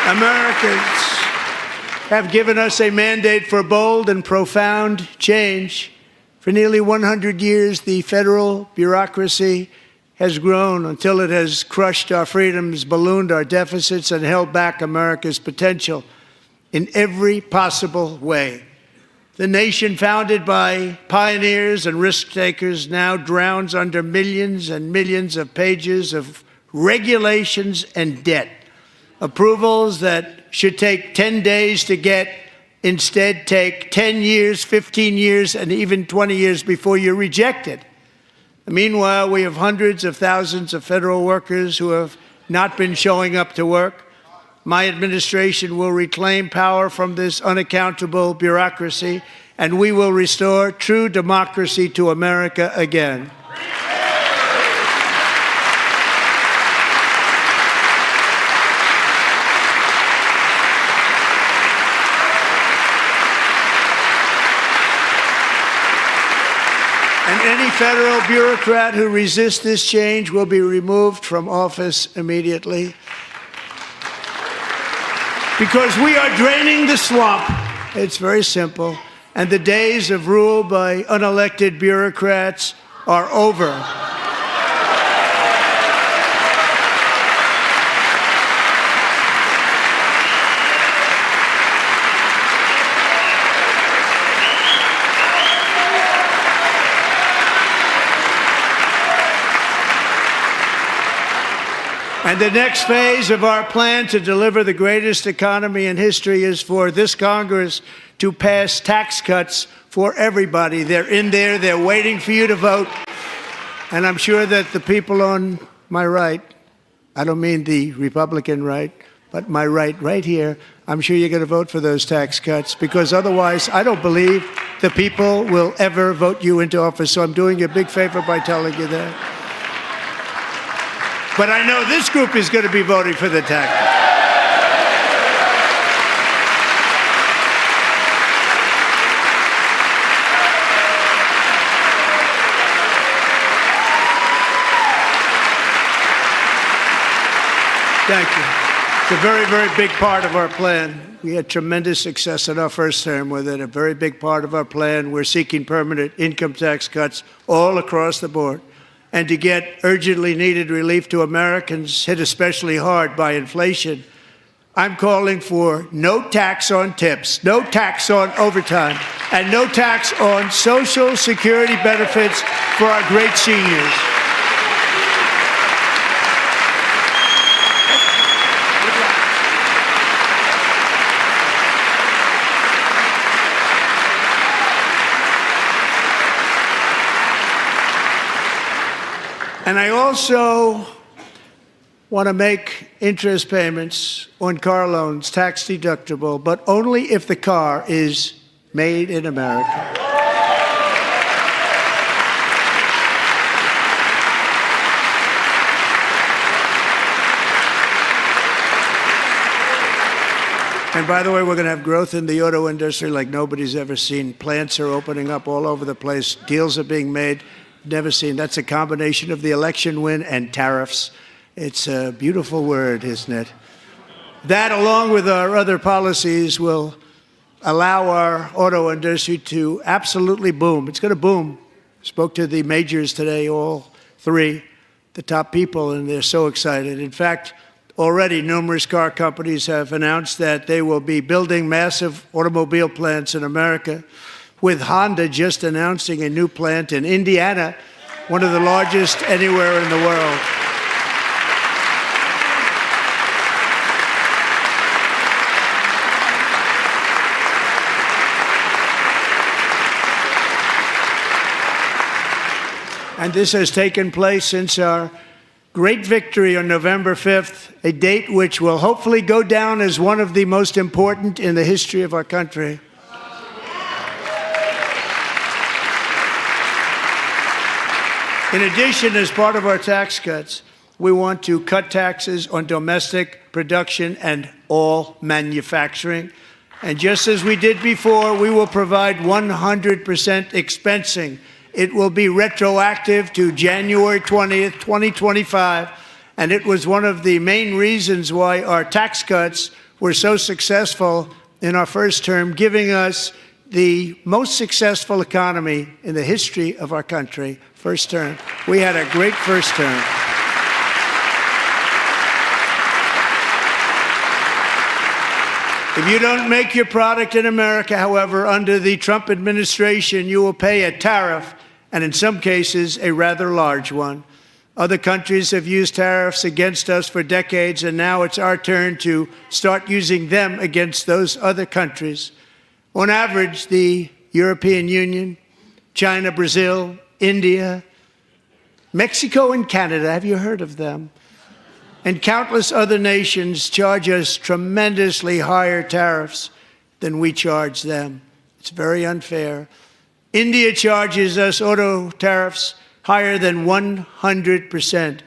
Americans have given us a mandate for bold and profound change. For nearly 100 years, the federal bureaucracy has grown until it has crushed our freedoms, ballooned our deficits, and held back America's potential in every possible way. The nation founded by pioneers and risk-takers now drowns under millions and millions of pages of regulations and debt. Approvals that should take 10 days to get instead take 10 years, 15 years, and even 20 years before you're rejected. Meanwhile, we have hundreds of thousands of federal workers who have not been showing up to work. My administration will reclaim power from this unaccountable bureaucracy, and we will restore true democracy to America again. And any federal bureaucrat who resists this change will be removed from office immediately. Because we are draining the swamp. It's very simple. And the days of rule by unelected bureaucrats are over. And the next phase of our plan to deliver the greatest economy in history is for this Congress to pass tax cuts for everybody. They're in there. They're waiting for you to vote. And I'm sure that the people on my right, I don't mean the Republican right, but my right here, I'm sure you're going to vote for those tax cuts, because otherwise I don't believe the people will ever vote you into office. So I'm doing you a big favor by telling you that. But I know this group is going to be voting for the tax. Thank you. It's a very, very big part of our plan. We had tremendous success in our first term with it. A very big part of our plan. We're seeking permanent income tax cuts all across the board. And to get urgently needed relief to Americans hit especially hard by inflation, I'm calling for no tax on tips, no tax on overtime, and no tax on Social Security benefits for our great seniors. And I also want to make interest payments on car loans tax deductible, but only if the car is made in America. And by the way, we're going to have growth in the auto industry like nobody's ever seen. Plants are opening up all over the place. Deals are being made. Never seen. That's a combination of the election win and tariffs. It's a beautiful word, isn't it? That, along with our other policies, will allow our auto industry to absolutely boom. It's going to boom. Spoke to the majors today, all three, the top people, and they're so excited. In fact, already numerous car companies have announced that they will be building massive automobile plants in America, with Honda just announcing a new plant in Indiana, one of the largest anywhere in the world. And this has taken place since our great victory on November 5th, a date which will hopefully go down as one of the most important in the history of our country. In addition, as part of our tax cuts, we want to cut taxes on domestic production and all manufacturing. And just as we did before, we will provide 100% expensing. It will be retroactive to January 20th, 2025, and it was one of the main reasons why our tax cuts were so successful in our first term, giving us the most successful economy in the history of our country. First term. We had a great first term. If you don't make your product in America, however, under the Trump administration, you will pay a tariff, and in some cases, a rather large one. Other countries have used tariffs against us for decades, and now it's our turn to start using them against those other countries. On average, the European Union, China, Brazil, India, Mexico, and Canada, have you heard of them? And countless other nations charge us tremendously higher tariffs than we charge them. It's very unfair. India charges us auto tariffs higher than 100%.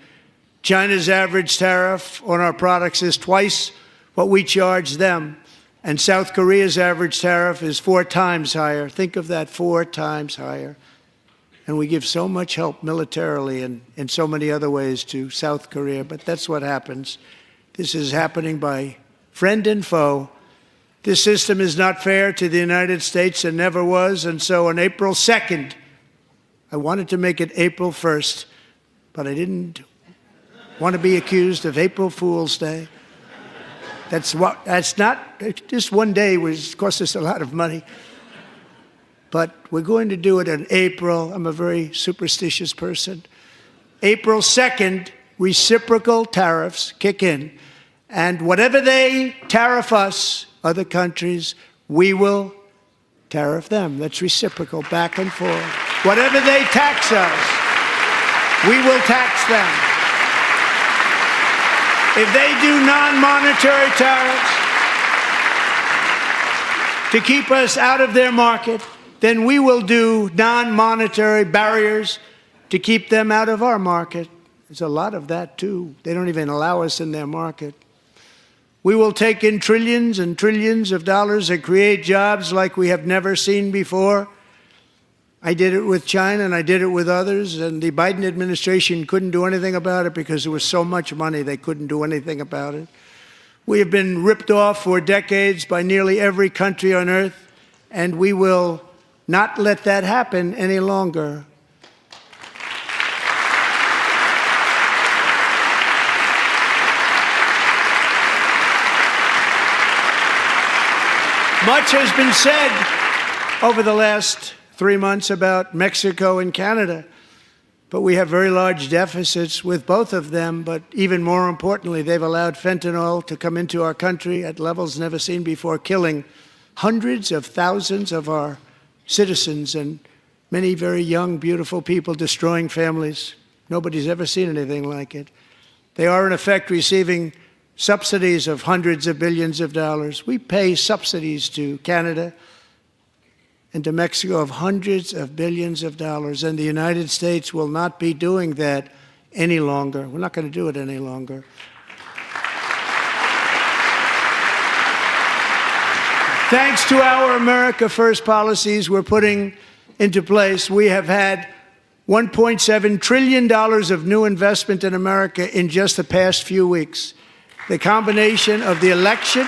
China's average tariff on our products is twice what we charge them. And South Korea's average tariff is 4 times higher. Think of that, 4 times higher. And we give so much help militarily and in so many other ways to South Korea, but that's what happens. This is happening by friend and foe. This system is not fair to the United States and never was, and so on April 2nd, I wanted to make it April 1st, but I didn't want to be accused of April Fool's Day. That's not, just one day cost us a lot of money. But we're going to do it in April. I'm a very superstitious person. April 2nd, reciprocal tariffs kick in. And whatever they tariff us, other countries, we will tariff them. That's reciprocal, back and forth. Whatever they tax us, we will tax them. If they do non-monetary tariffs to keep us out of their market, then we will do non-monetary barriers to keep them out of our market. There's a lot of that, too. They don't even allow us in their market. We will take in trillions and trillions of dollars and create jobs like we have never seen before. I did it with China, and I did it with others, and the Biden administration couldn't do anything about it because there was so much money they couldn't do anything about it. We have been ripped off for decades by nearly every country on earth, and we will not let that happen any longer. Much has been said over the last 3 months about Mexico and Canada, but we have very large deficits with both of them. But even more importantly, they've allowed fentanyl to come into our country at levels never seen before, killing hundreds of thousands of our citizens and many very young, beautiful people, destroying families. Nobody's ever seen anything like it. They are, in effect, receiving subsidies of hundreds of billions of dollars. We pay subsidies to Canada and to Mexico of hundreds of billions of dollars, and the United States will not be doing that any longer. We're not going to do it any longer. Thanks to our America First policies we're putting into place, we have had $1.7 trillion of new investment in America in just the past few weeks. The combination of the election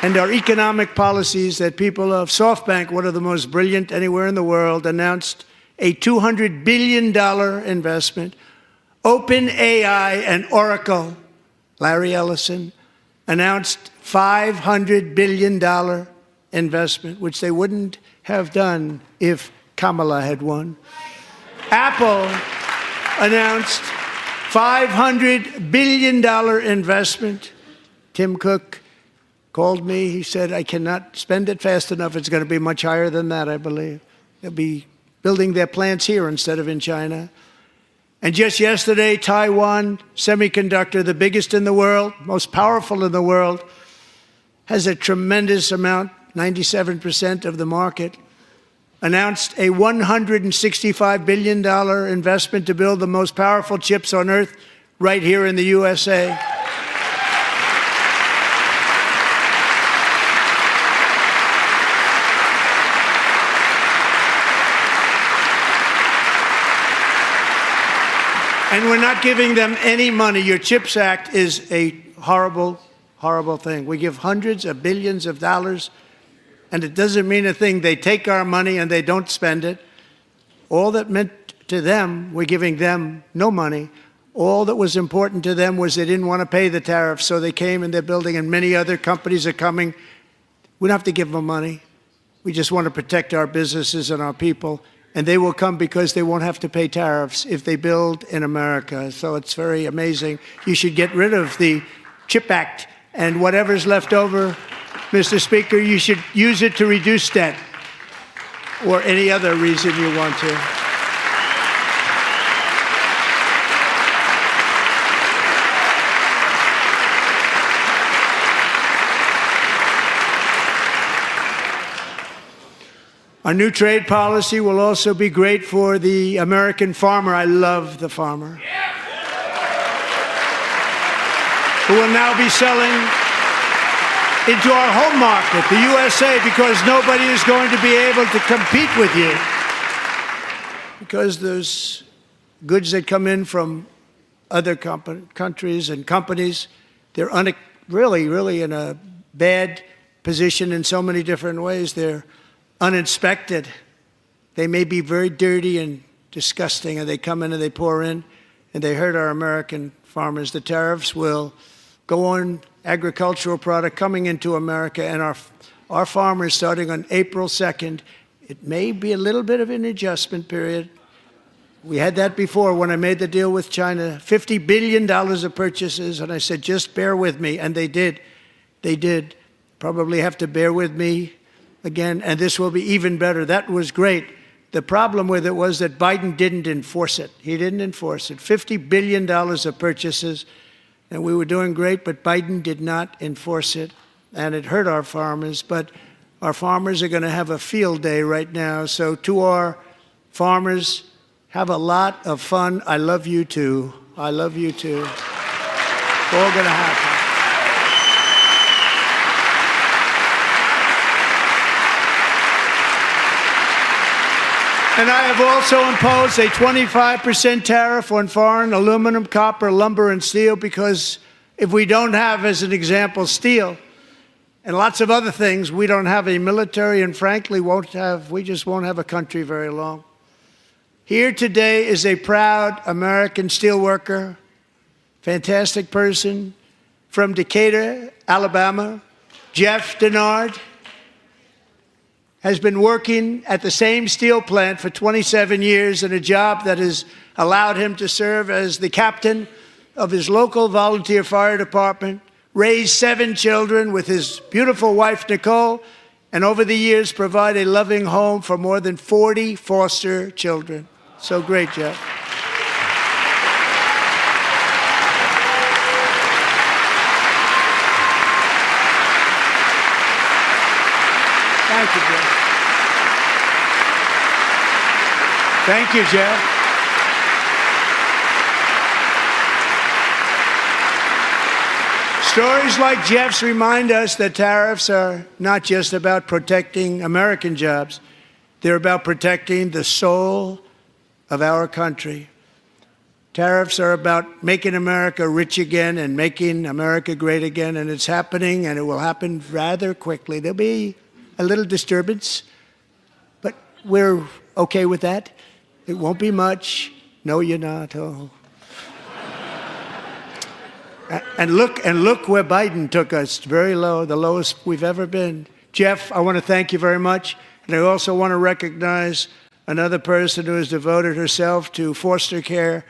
and our economic policies that people of SoftBank, one of the most brilliant anywhere in the world, announced a $200 billion investment. OpenAI and Oracle, Larry Ellison, announced $500 billion investment, which they wouldn't have done if Kamala had won. Apple announced $500 billion investment. Tim Cook called me. He said, I cannot spend it fast enough. It's going to be much higher than that, I believe. They'll be building their plants here instead of in China. And just yesterday, Taiwan Semiconductor, the biggest in the world, most powerful in the world, has a tremendous amount, 97% of the market, announced a $165 billion investment to build the most powerful chips on earth right here in the USA. And we're not giving them any money. Your CHIPS Act is a horrible, horrible thing. We give hundreds of billions of dollars, and it doesn't mean a thing. They take our money and they don't spend it. All that meant to them, we're giving them no money. All that was important to them was they didn't want to pay the tariffs, so they came and they're building, and many other companies are coming. We don't have to give them money. We just want to protect our businesses and our people. And they will come because they won't have to pay tariffs if they build in America. So it's very amazing. You should get rid of the CHIP Act, and whatever's left over, Mr. Speaker, you should use it to reduce debt or any other reason you want to. Our new trade policy will also be great for the American farmer. I love the farmer. Who will now be selling into our home market, the USA, because nobody is going to be able to compete with you. Because those goods that come in from other countries and companies, they're really in a bad position in so many different ways. They're uninspected. They may be very dirty and disgusting, and they come in and they pour in, and they hurt our American farmers. The tariffs will go on agricultural product coming into America, and our farmers, starting on April 2nd, it may be a little bit of an adjustment period. We had that before when I made the deal with China, $50 billion of purchases, and I said, just bear with me, and they did. They did. Probably have to bear with me again, and this will be even better. That was great. The problem with it was that Biden didn't enforce it. He didn't enforce it. $50 billion of purchases, and we were doing great, but Biden did not enforce it, and it hurt our farmers. But our farmers are going to have a field day right now. So to our farmers, have a lot of fun. I love you too. I love you too. It's all going to happen. And I have also imposed a 25% tariff on foreign aluminum, copper, lumber, and steel, because if we don't have, as an example, steel and lots of other things, we don't have a military, and frankly, we just won't have a country very long. Here today is a proud American steelworker, fantastic person from Decatur, Alabama, Jeff Denard. Has been working at the same steel plant for 27 years in a job that has allowed him to serve as the captain of his local volunteer fire department, raise 7 children with his beautiful wife, Nicole, and over the years provide a loving home for more than 40 foster children. So great, Jeff. Thank you, Jeff. Thank you, Jeff. Stories like Jeff's remind us that tariffs are not just about protecting American jobs. They're about protecting the soul of our country. Tariffs are about making America rich again and making America great again, and it's happening, and it will happen rather quickly. There'll be a little disturbance, but we're okay with that. It won't be much. No, you're not. Oh. And look where Biden took us, very low, the lowest we've ever been. Jeff, I want to thank you very much. And I also want to recognize another person who has devoted herself to foster care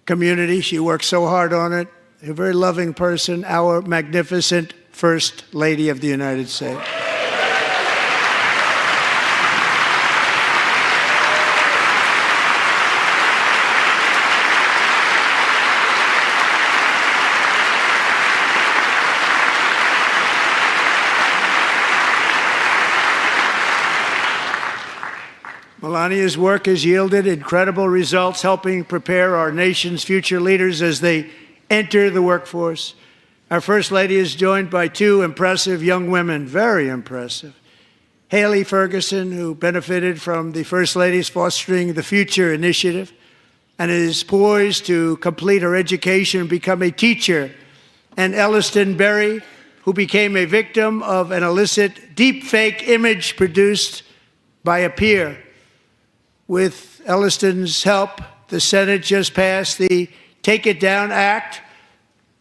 community. She works so hard on it. A very loving person, our magnificent First Lady of the United States. Melania's work has yielded incredible results, helping prepare our nation's future leaders as they enter the workforce. Our First Lady is joined by two impressive young women, very impressive. Haley Ferguson, who benefited from the First Lady's Fostering the Future initiative and is poised to complete her education and become a teacher. And Elliston Berry, who became a victim of an illicit deepfake image produced by a peer. With Elliston's help, the Senate just passed the Take It Down Act,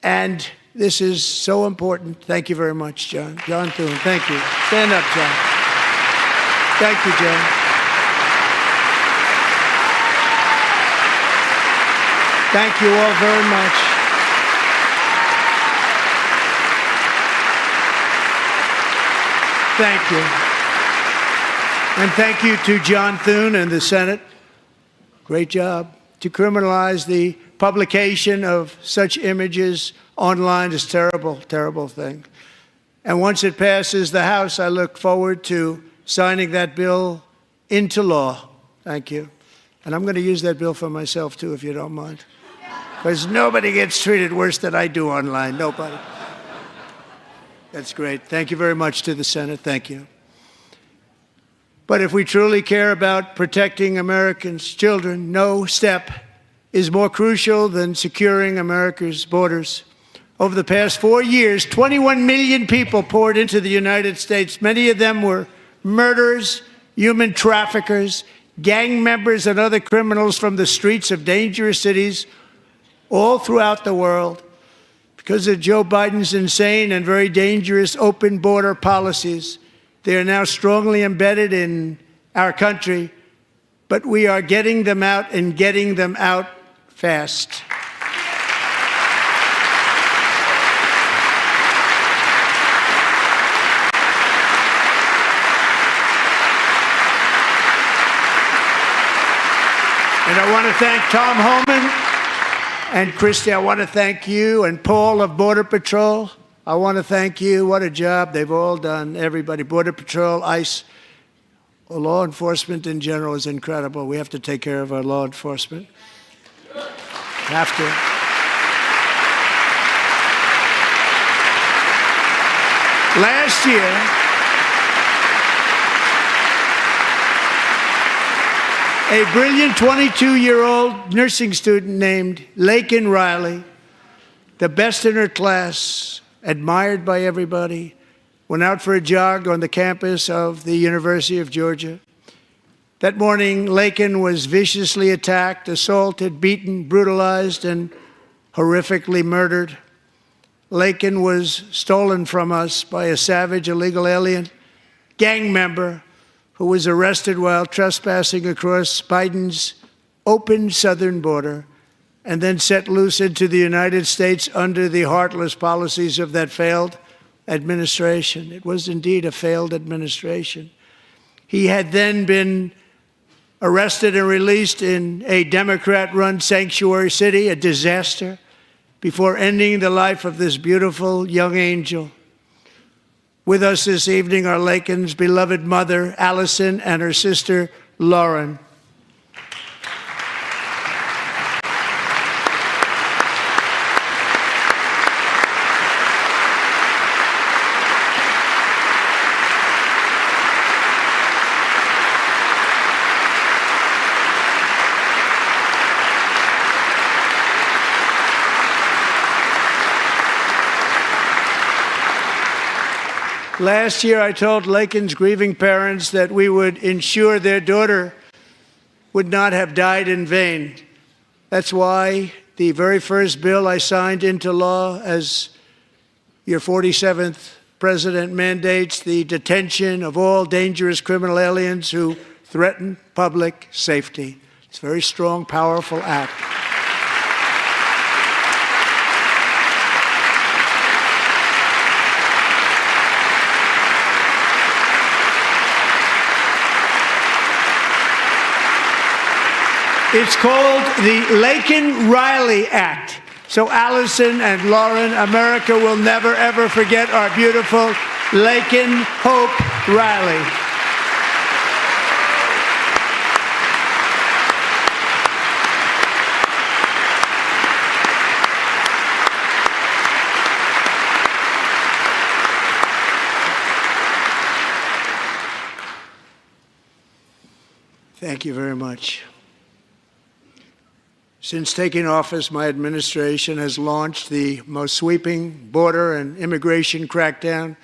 and this is so important. Thank you very much, John. John Thune, thank you. Stand up, John. Thank you, John. Thank you all very much. Thank you. And thank you to John Thune and the Senate. Great job. To criminalize the publication of such images online is terrible, terrible thing. And once it passes the House, I look forward to signing that bill into law. Thank you. And I'm going to use that bill for myself, too, if you don't mind. Because nobody gets treated worse than I do online. Nobody. That's great. Thank you very much to the Senate. Thank you. But if we truly care about protecting Americans' children, no step is more crucial than securing America's borders. Over the past 4 years, 21 million people poured into the United States. Many of them were murderers, human traffickers, gang members, and other criminals from the streets of dangerous cities all throughout the world. Because of Joe Biden's insane and very dangerous open border policies, they are now strongly embedded in our country, but we are getting them out and getting them out fast. And I want to thank Tom Homan and Christy. I want to thank you and Paul of Border Patrol. I want to thank you. What a job they've all done, everybody. Border Patrol, ICE, law enforcement in general is incredible. We have to take care of our law enforcement. Have to. Last year, a brilliant 22-year-old nursing student named Laken Riley, the best in her class, admired by everybody, went out for a jog on the campus of the University of Georgia. That morning, Laken was viciously attacked, assaulted, beaten, brutalized, and horrifically murdered. Laken was stolen from us by a savage illegal alien gang member who was arrested while trespassing across Biden's open southern border and then set loose into the United States under the heartless policies of that failed administration. It was indeed a failed administration. He had then been arrested and released in a Democrat-run sanctuary city, a disaster, before ending the life of this beautiful young angel. With us this evening are Laken's beloved mother, Allison, and her sister, Lauren. Last year, I told Laken's grieving parents that we would ensure their daughter would not have died in vain. That's why the very first bill I signed into law as your 47th president mandates the detention of all dangerous criminal aliens who threaten public safety. It's a very strong, powerful act. It's called the Laken-Riley Act. So Allison and Lauren, America will never, ever forget our beautiful Laken Hope Riley. Thank you very much. Since taking office, my administration has launched the most sweeping border and immigration crackdown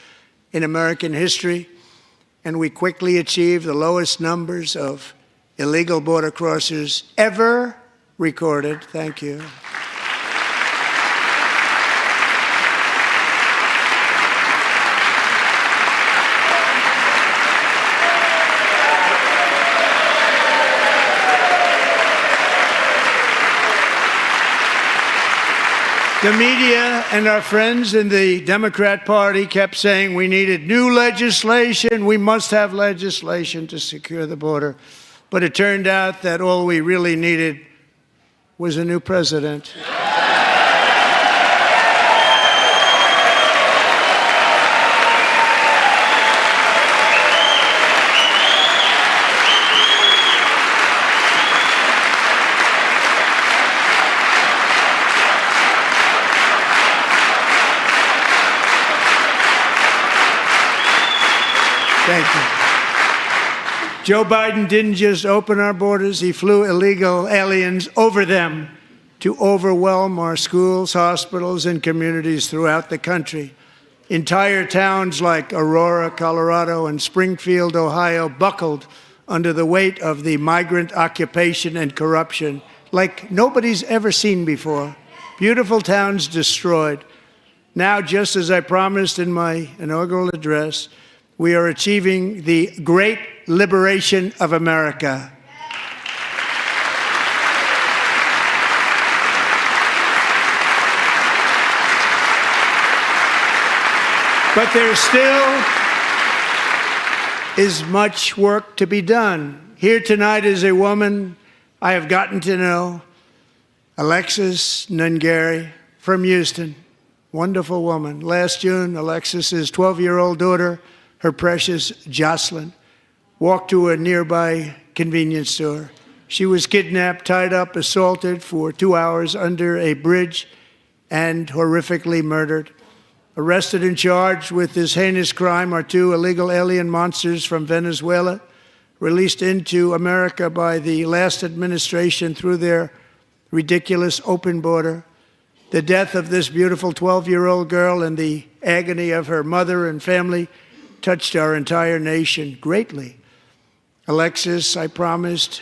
in American history, and we quickly achieved the lowest numbers of illegal border crossers ever recorded. Thank you. The media and our friends in the Democrat Party kept saying we needed new legislation, we must have legislation to secure the border. But it turned out that all we really needed was a new president. Thank you. Joe Biden didn't just open our borders, he flew illegal aliens over them to overwhelm our schools, hospitals, and communities throughout the country. Entire towns like Aurora, Colorado, and Springfield, Ohio, buckled under the weight of the migrant occupation and corruption like nobody's ever seen before. Beautiful towns destroyed. Now, just as I promised in my inaugural address, we are achieving the great liberation of America. But there still is much work to be done. Here tonight is a woman I have gotten to know, Alexis Nungari from Houston. Wonderful woman. Last June, Alexis's 12-year-old daughter, her precious Jocelyn, walked to a nearby convenience store. She was kidnapped, tied up, assaulted for 2 hours under a bridge, and horrifically murdered. Arrested and charged with this heinous crime are 2 illegal alien monsters from Venezuela, released into America by the last administration through their ridiculous open border. The death of this beautiful 12-year-old girl and the agony of her mother and family touched our entire nation greatly. Alexis, I promised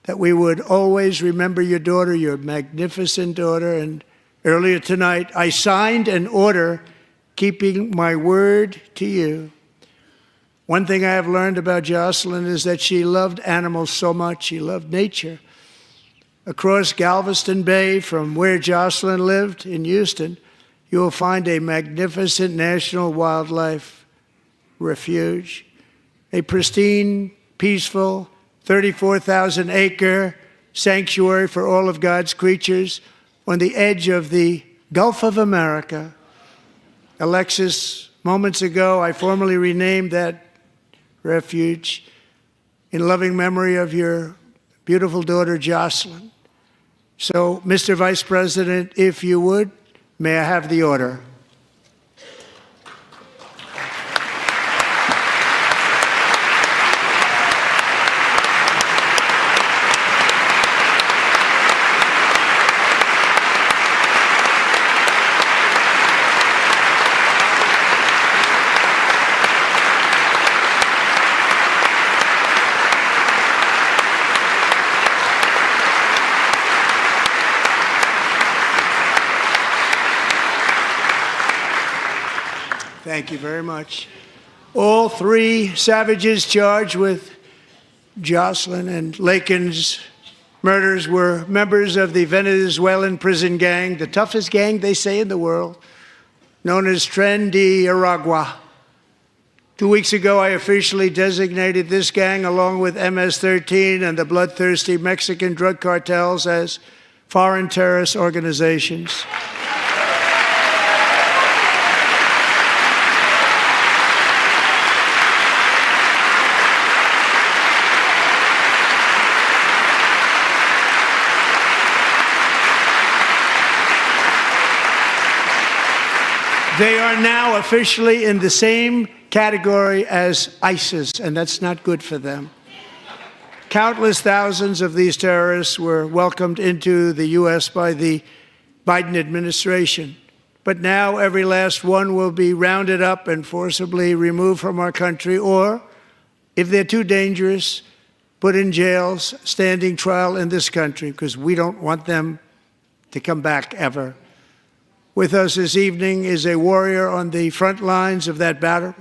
that we would always remember your daughter, your magnificent daughter, and earlier tonight I signed an order keeping my word to you. One thing I have learned about Jocelyn is that she loved animals so much. She loved nature. Across Galveston Bay, from where Jocelyn lived in Houston, you will find a magnificent national wildlife refuge, a pristine, peaceful, 34,000-acre sanctuary for all of God's creatures on the edge of the Gulf of America. Alexis, moments ago, I formally renamed that refuge in loving memory of your beautiful daughter, Jocelyn. So, Mr. Vice President, if you would, may I have the order? Thank you very much. All three savages charged with Jocelyn and Lakin's murders were members of the Venezuelan prison gang, the toughest gang, they say, in the world, known as Tren de Aragua. 2 weeks ago, I officially designated this gang, along with MS-13 and the bloodthirsty Mexican drug cartels, as foreign terrorist organizations. They are now officially in the same category as ISIS, and that's not good for them. Countless thousands of these terrorists were welcomed into the U.S. by the Biden administration. But now every last one will be rounded up and forcibly removed from our country, or, if they're too dangerous, put in jails, standing trial in this country, because we don't want them to come back ever. With us this evening is a warrior on the front lines of that battle,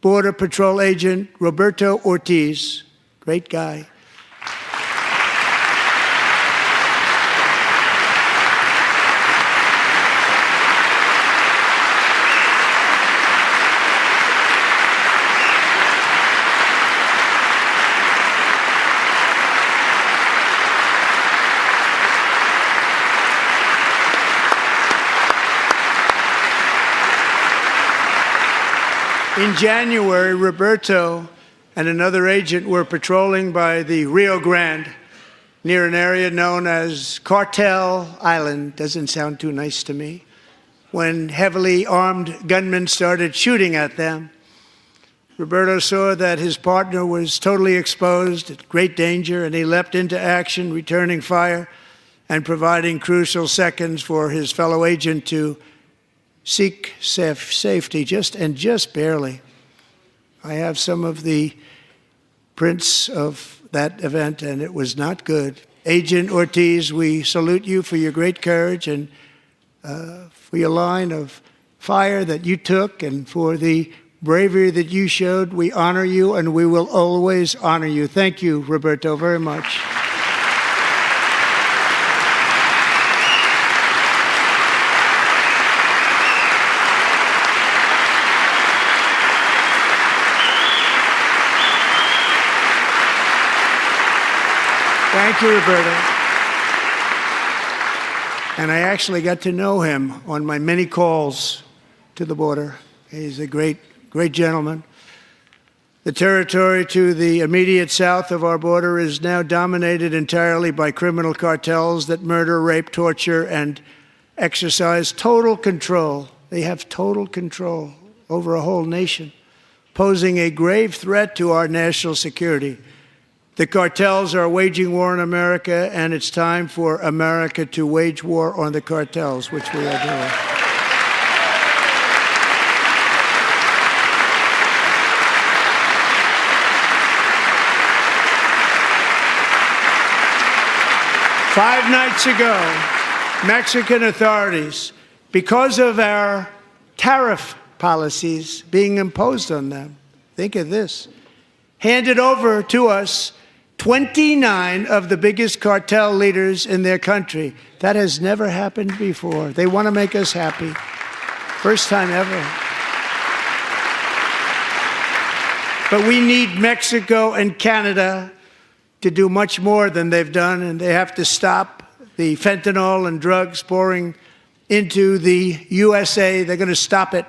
Border Patrol Agent Roberto Ortiz. Great guy. In January, Roberto and another agent were patrolling by the Rio Grande near an area known as Cartel Island. Doesn't sound too nice to me. When heavily armed gunmen started shooting at them, Roberto saw that his partner was totally exposed, at great danger, and he leapt into action, returning fire and providing crucial seconds for his fellow agent to seek safety, just barely. I have some of the prints of that event, and it was not good. Agent Ortiz, we salute you for your great courage and for your line of fire that you took and for the bravery that you showed. We honor you, and we will always honor you. Thank you, Roberto, very much. Thank you, Roberto. And I actually got to know him on my many calls to the border. He's a great gentleman. The territory to the immediate south of our border is now dominated entirely by criminal cartels that murder, rape, torture, and exercise total control. They have total control over a whole nation, posing a grave threat to our national security. The cartels are waging war on America, and it's time for America to wage war on the cartels, which we are doing. Five nights ago, Mexican authorities, because of our tariff policies being imposed on them, think of this, handed over to us 29 of the biggest cartel leaders in their country. That has never happened before. They want to make us happy. First time ever. But we need Mexico and Canada to do much more than they've done, and they have to stop the fentanyl and drugs pouring into the USA. They're going to stop it.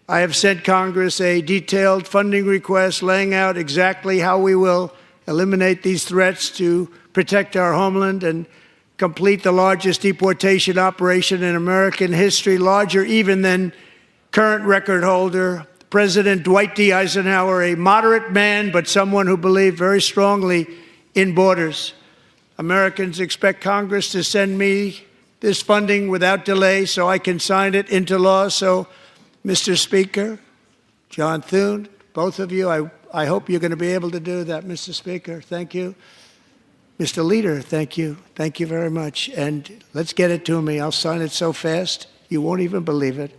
I have sent Congress a detailed funding request laying out exactly how we will eliminate these threats to protect our homeland and complete the largest deportation operation in American history, larger even than current record holder President Dwight D. Eisenhower, a moderate man, but someone who believed very strongly in borders. Americans expect Congress to send me this funding without delay so I can sign it into law. So, Mr. Speaker, John Thune, both of you, I hope you're going to be able to do that, Mr. Speaker. Thank you. Mr. Leader, thank you. Thank you very much. And let's get it to me. I'll sign it so fast, you won't even believe it.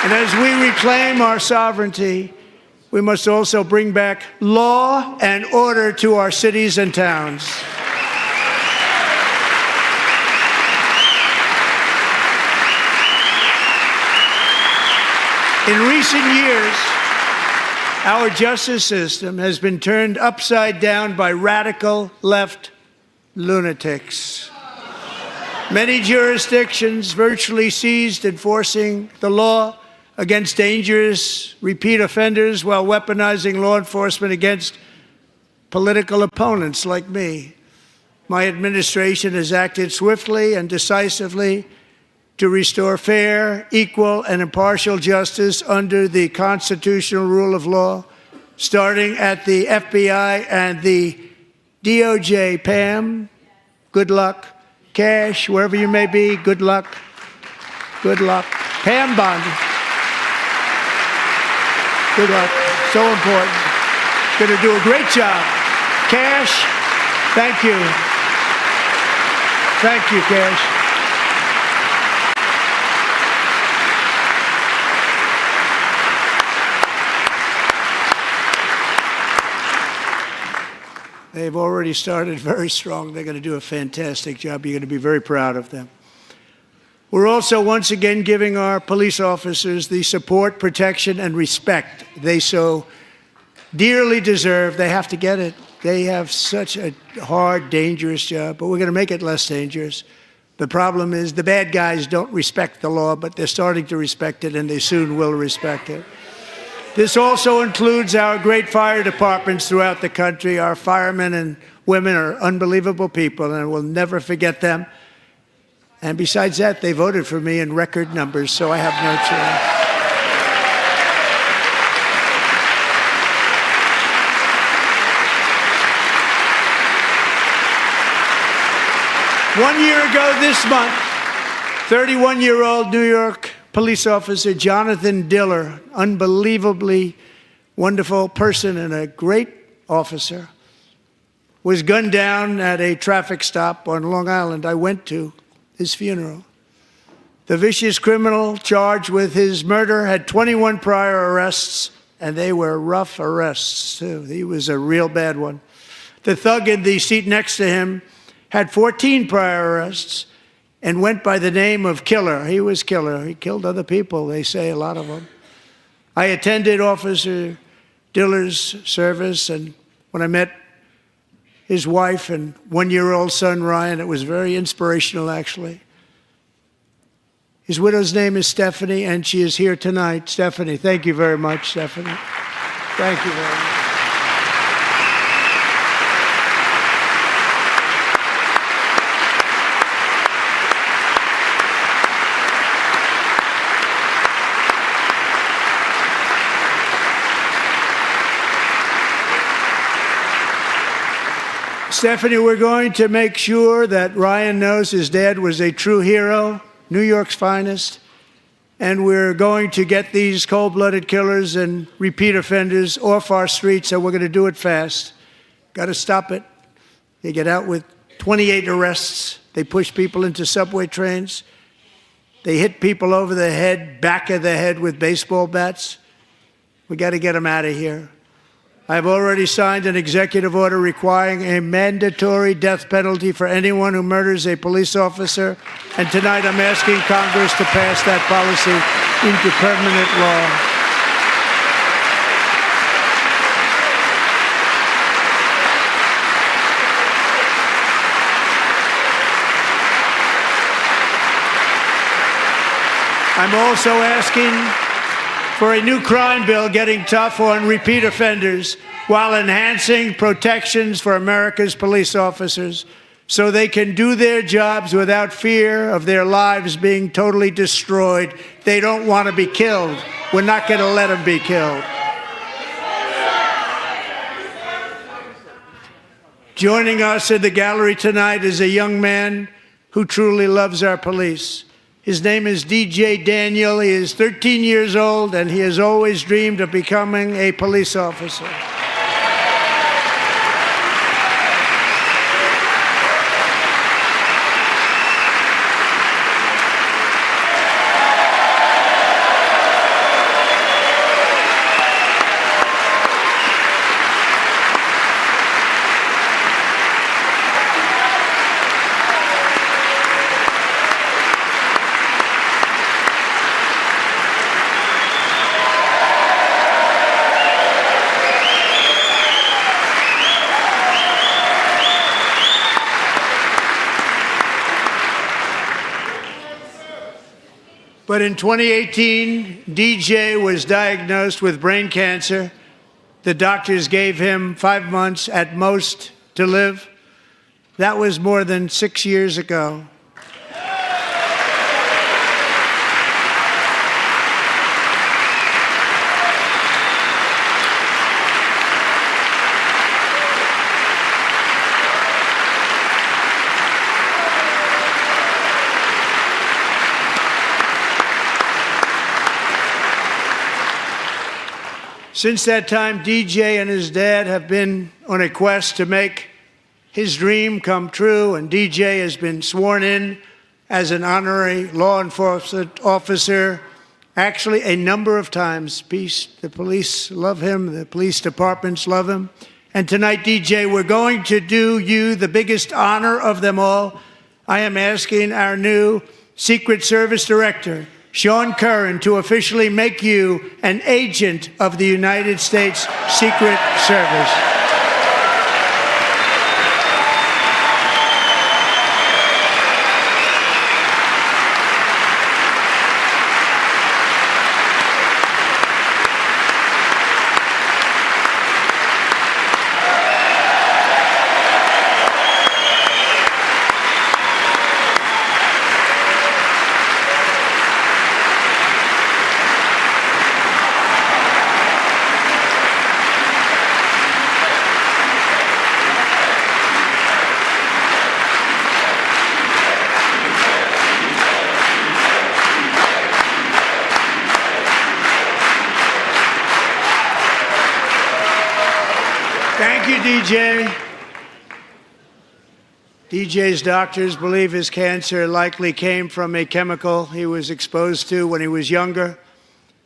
And as we reclaim our sovereignty, we must also bring back law and order to our cities and towns. In recent years, our justice system has been turned upside down by radical left lunatics. Many jurisdictions virtually ceased enforcing the law against dangerous repeat offenders while weaponizing law enforcement against political opponents like me. My administration has acted swiftly and decisively to restore fair, equal, and impartial justice under the constitutional rule of law, starting at the FBI and the DOJ. Pam, good luck. Cash, wherever you may be, good luck. Good luck. Pam Bondi, good luck. So important. Going to do a great job. Cash, thank you. Thank you, Cash. They've already started very strong. They're going to do a fantastic job. You're going to be very proud of them. We're also once again giving our police officers the support, protection, and respect they so dearly deserve. They have to get it. They have such a hard, dangerous job, but we're going to make it less dangerous. The problem is the bad guys don't respect the law, but they're starting to respect it, and they soon will respect it. This also includes our great fire departments throughout the country. Our firemen and women are unbelievable people, and we'll never forget them. And besides that, they voted for me in record numbers, so I have no choice. One year ago this month, 31-year-old New York police officer Jonathan Diller, unbelievably wonderful person and a great officer, was gunned down at a traffic stop on Long Island. I went to his funeral. The vicious criminal charged with his murder had 21 prior arrests, and they were rough arrests, too. He was a real bad one. The thug in the seat next to him had 14 prior arrests and went by the name of Killer. He was Killer. He killed other people, they say, a lot of them. I attended Officer Diller's service, and when I met his wife and one-year-old son, Ryan, it was very inspirational, actually. His widow's name is Stephanie, and she is here tonight. Stephanie, thank you very much, Stephanie. Thank you very much. Stephanie, we're going to make sure that Ryan knows his dad was a true hero, New York's finest, and we're going to get these cold-blooded killers and repeat offenders off our streets, and we're going to do it fast. Got to stop it. They get out with 28 arrests. They push people into subway trains. They hit people over the head, back of the head with baseball bats. We got to get them out of here. I've already signed an executive order requiring a mandatory death penalty for anyone who murders a police officer, and tonight I'm asking Congress to pass that policy into permanent law. I'm also asking for a new crime bill getting tough on repeat offenders while enhancing protections for America's police officers so they can do their jobs without fear of their lives being totally destroyed. They don't want to be killed. We're not going to let them be killed. Joining us in the gallery tonight is a young man who truly loves our police. His name is DJ Daniel. He is 13 years old, and he has always dreamed of becoming a police officer. But in 2018, DJ was diagnosed with brain cancer. The doctors gave him 5 months at most to live. That was more than 6 years ago. Since that time, DJ and his dad have been on a quest to make his dream come true, and DJ has been sworn in as an honorary law enforcement officer, actually a number of times. The police love him, the police departments love him. And tonight, DJ, we're going to do you the biggest honor of them all. I am asking our new Secret Service Director, Sean Curran, to officially make you an agent of the United States Secret Service. Thank you, DJ. DJ's doctors believe his cancer likely came from a chemical he was exposed to when he was younger.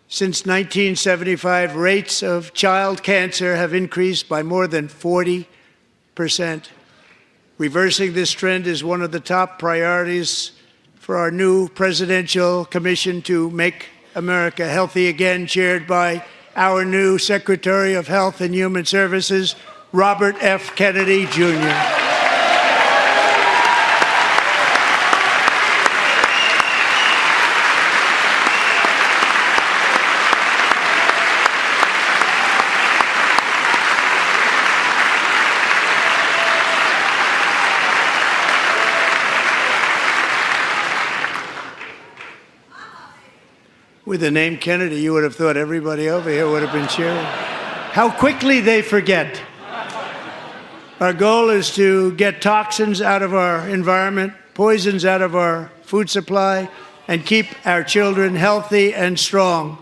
Since 1975, rates of child cancer have increased by more than 40%. Reversing this trend is one of the top priorities for our new presidential commission to make America healthy again, chaired by our new Secretary of Health and Human Services, Robert F. Kennedy, Jr. With the name Kennedy, you would have thought everybody over here would have been cheering. How quickly they forget. Our goal is to get toxins out of our environment, poisons out of our food supply, and keep our children healthy and strong.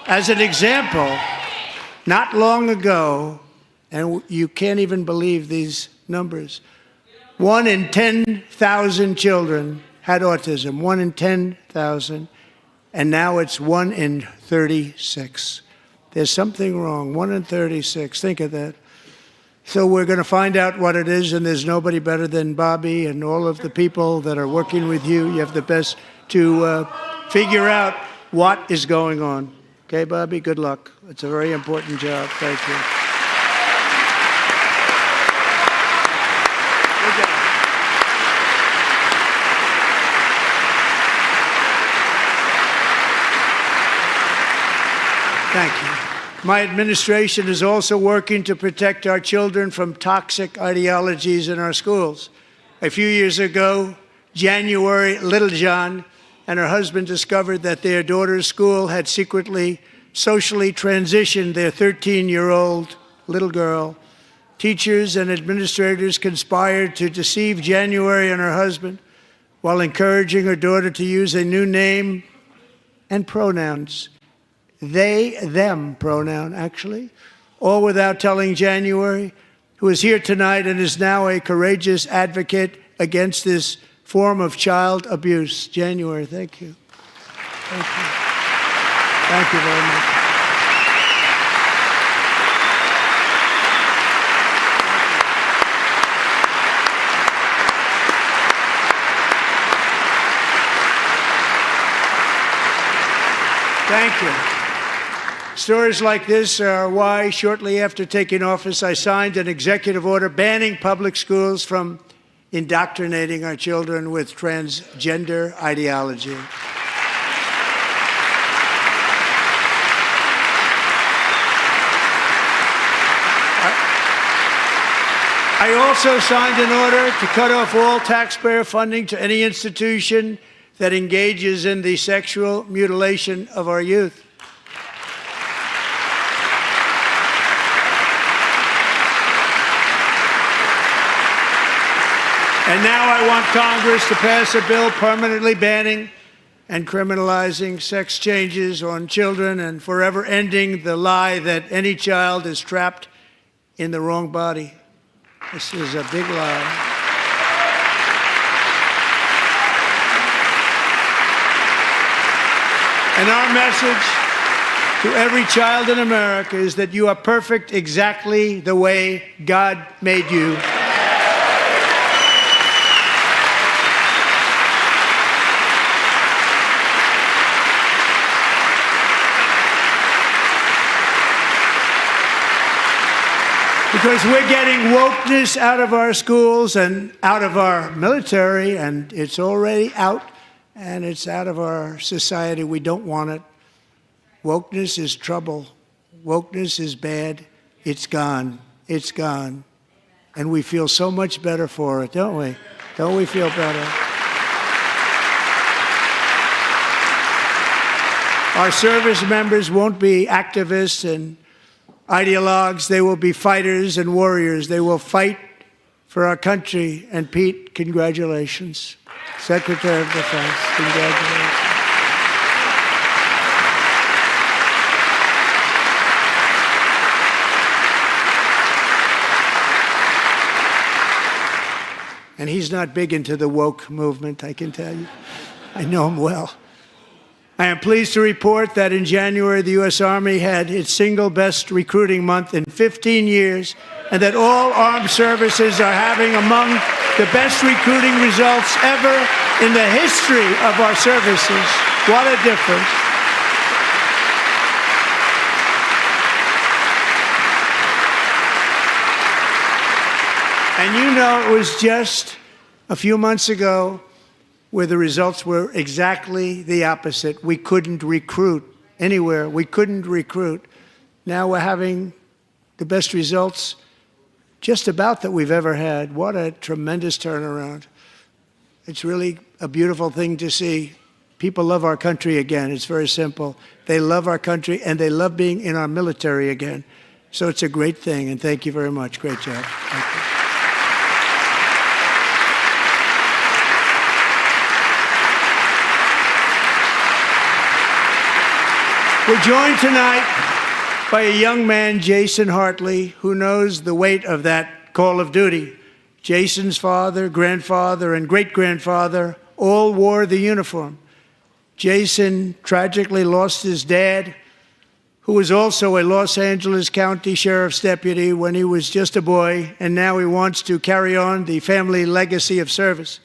As an example, not long ago, and you can't even believe these numbers, 1 in 10,000 children had autism, 1 in 10,000. And now it's 1 in 36. There's something wrong, 1 in 36, think of that. So we're gonna find out what it is, and there's nobody better than Bobby and all of the people that are working with you. You have the best to figure out what is going on. Okay, Bobby, good luck. It's a very important job, thank you. Good job. Thank you. My administration is also working to protect our children from toxic ideologies in our schools. A few years ago, January Littlejohn and her husband discovered that their daughter's school had secretly socially transitioned their 13-year-old little girl. Teachers and administrators conspired to deceive January and her husband while encouraging her daughter to use a new name and pronouns. They, them pronoun, actually, all without telling January, who is here tonight and is now a courageous advocate against this form of child abuse. January, thank you. Thank you. Thank you very much. Thank you. Stories like this are why, shortly after taking office, I signed an executive order banning public schools from indoctrinating our children with transgender ideology. I also signed an order to cut off all taxpayer funding to any institution that engages in the sexual mutilation of our youth. And now I want Congress to pass a bill permanently banning and criminalizing sex changes on children and forever ending the lie that any child is trapped in the wrong body. This is a big lie. And our message to every child in America is that you are perfect exactly the way God made you. Because we're getting wokeness out of our schools and out of our military, and it's already out, and it's out of our society. We don't want it. Wokeness is trouble. Wokeness is bad. It's gone. It's gone. And we feel so much better for it, don't we? Don't we feel better? Our service members won't be activists and ideologues. They will be fighters and warriors. They will fight for our country. And Pete, congratulations. Secretary of Defense, congratulations. And he's not big into the woke movement, I can tell you. I know him well. I am pleased to report that in January, the U.S. Army had its single best recruiting month in 15 years, and that all armed services are having among the best recruiting results ever in the history of our services. What a difference. And you know, it was just a few months ago where the results were exactly the opposite. We couldn't recruit anywhere. We couldn't recruit. Now we're having the best results just about that we've ever had. What a tremendous turnaround. It's really a beautiful thing to see. People love our country again. It's very simple. They love our country, and they love being in our military again. So it's a great thing, and thank you very much. Great job. Thank you. We're joined tonight by a young man, Jason Hartley, who knows the weight of that call of duty. Jason's father, grandfather, and great-grandfather all wore the uniform. Jason tragically lost his dad, who was also a Los Angeles County Sheriff's deputy when he was just a boy, and now he wants to carry on the family legacy of service.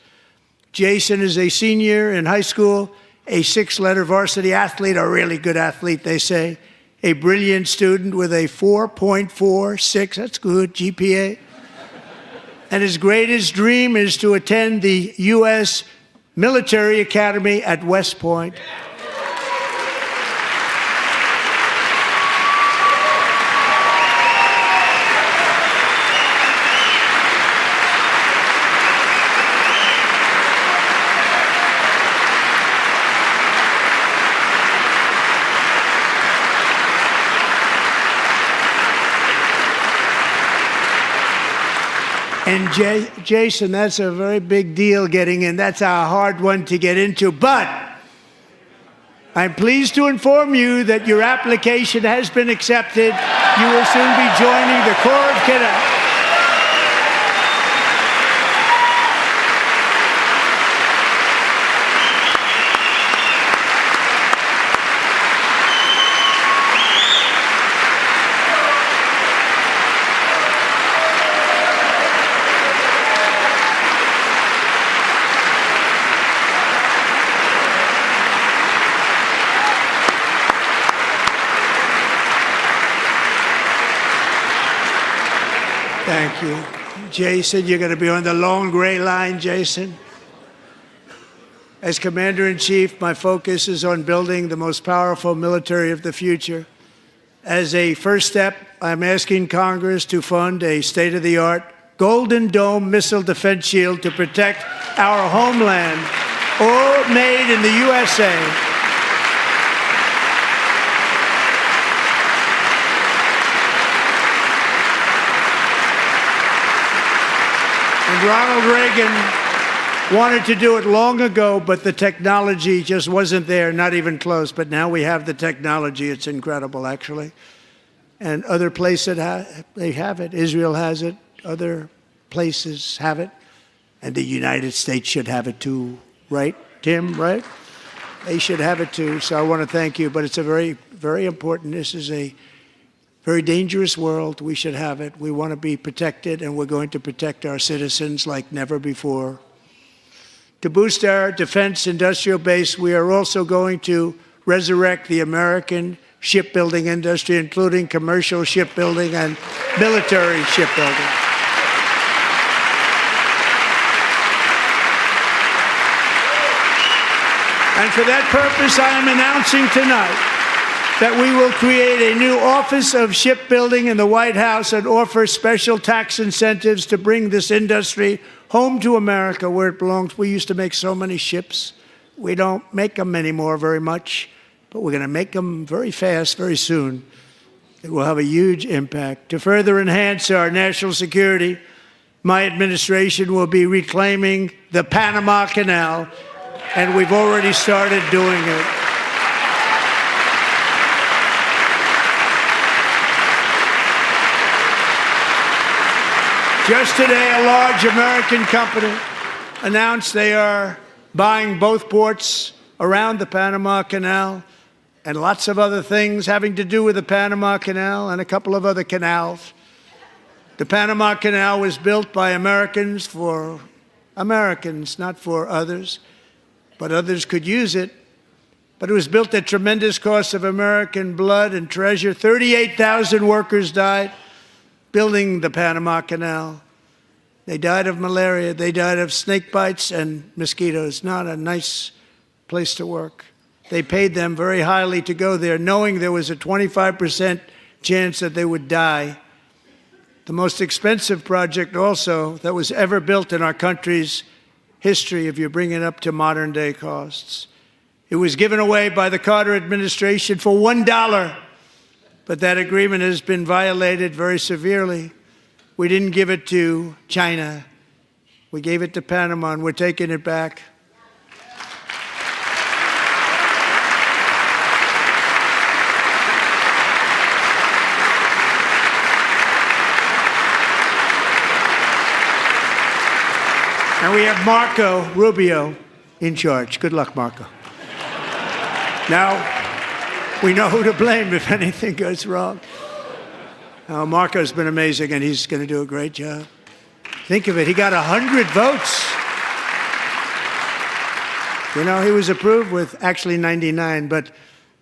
Jason is a senior in high school, a 6-letter varsity athlete, a really good athlete, they say, a brilliant student with a 4.46, that's good, GPA. And his greatest dream is to attend the U.S. Military Academy at West Point. And Jason, that's a very big deal getting in. That's a hard one to get into. But I'm pleased to inform you that your application has been accepted. You will soon be joining the Corps of Cadets. Thank you. Jason, you're going to be on the long gray line, Jason. As Commander-in-Chief, my focus is on building the most powerful military of the future. As a first step, I'm asking Congress to fund a state-of-the-art Golden Dome missile defense shield to protect our homeland, all made in the USA. And Ronald Reagan wanted to do it long ago, but the technology just wasn't there, not even close. But now we have the technology. It's incredible, actually. And other places, they have it. Israel has it. Other places have it. And the United States should have it too, right, Tim, right? They should have it too. So I want to thank you. But it's a very, very important. This is a very dangerous world. We should have it. We want to be protected, and we're going to protect our citizens like never before. To boost our defense industrial base, we are also going to resurrect the American shipbuilding industry, including commercial shipbuilding and military shipbuilding. And for that purpose, I am announcing tonight that we will create a new Office of Shipbuilding in the White House and offer special tax incentives to bring this industry home to America where it belongs. We used to make so many ships. We don't make them anymore very much, but we're going to make them very fast, very soon. It will have a huge impact. To further enhance our national security, my administration will be reclaiming the Panama Canal, and we've already started doing it. Just today, a large American company announced they are buying both ports around the Panama Canal and lots of other things having to do with the Panama Canal and a couple of other canals. The Panama Canal was built by Americans for Americans, not for others, but others could use it. But it was built at tremendous cost of American blood and treasure. 38,000 workers died building the Panama Canal. They died of malaria. They died of snake bites and mosquitoes. Not a nice place to work. They paid them very highly to go there, knowing there was a 25% chance that they would die. The most expensive project also that was ever built in our country's history, if you bring it up to modern day costs. It was given away by the Carter administration for $1. But that agreement has been violated very severely. We didn't give it to China. We gave it to Panama, and we're taking it back. And we have Marco Rubio in charge. Good luck, Marco. Now, we know who to blame if anything goes wrong. Marco's been amazing, and he's going to do a great job. Think of it. He got 100 votes. You know, he was approved with actually 99, but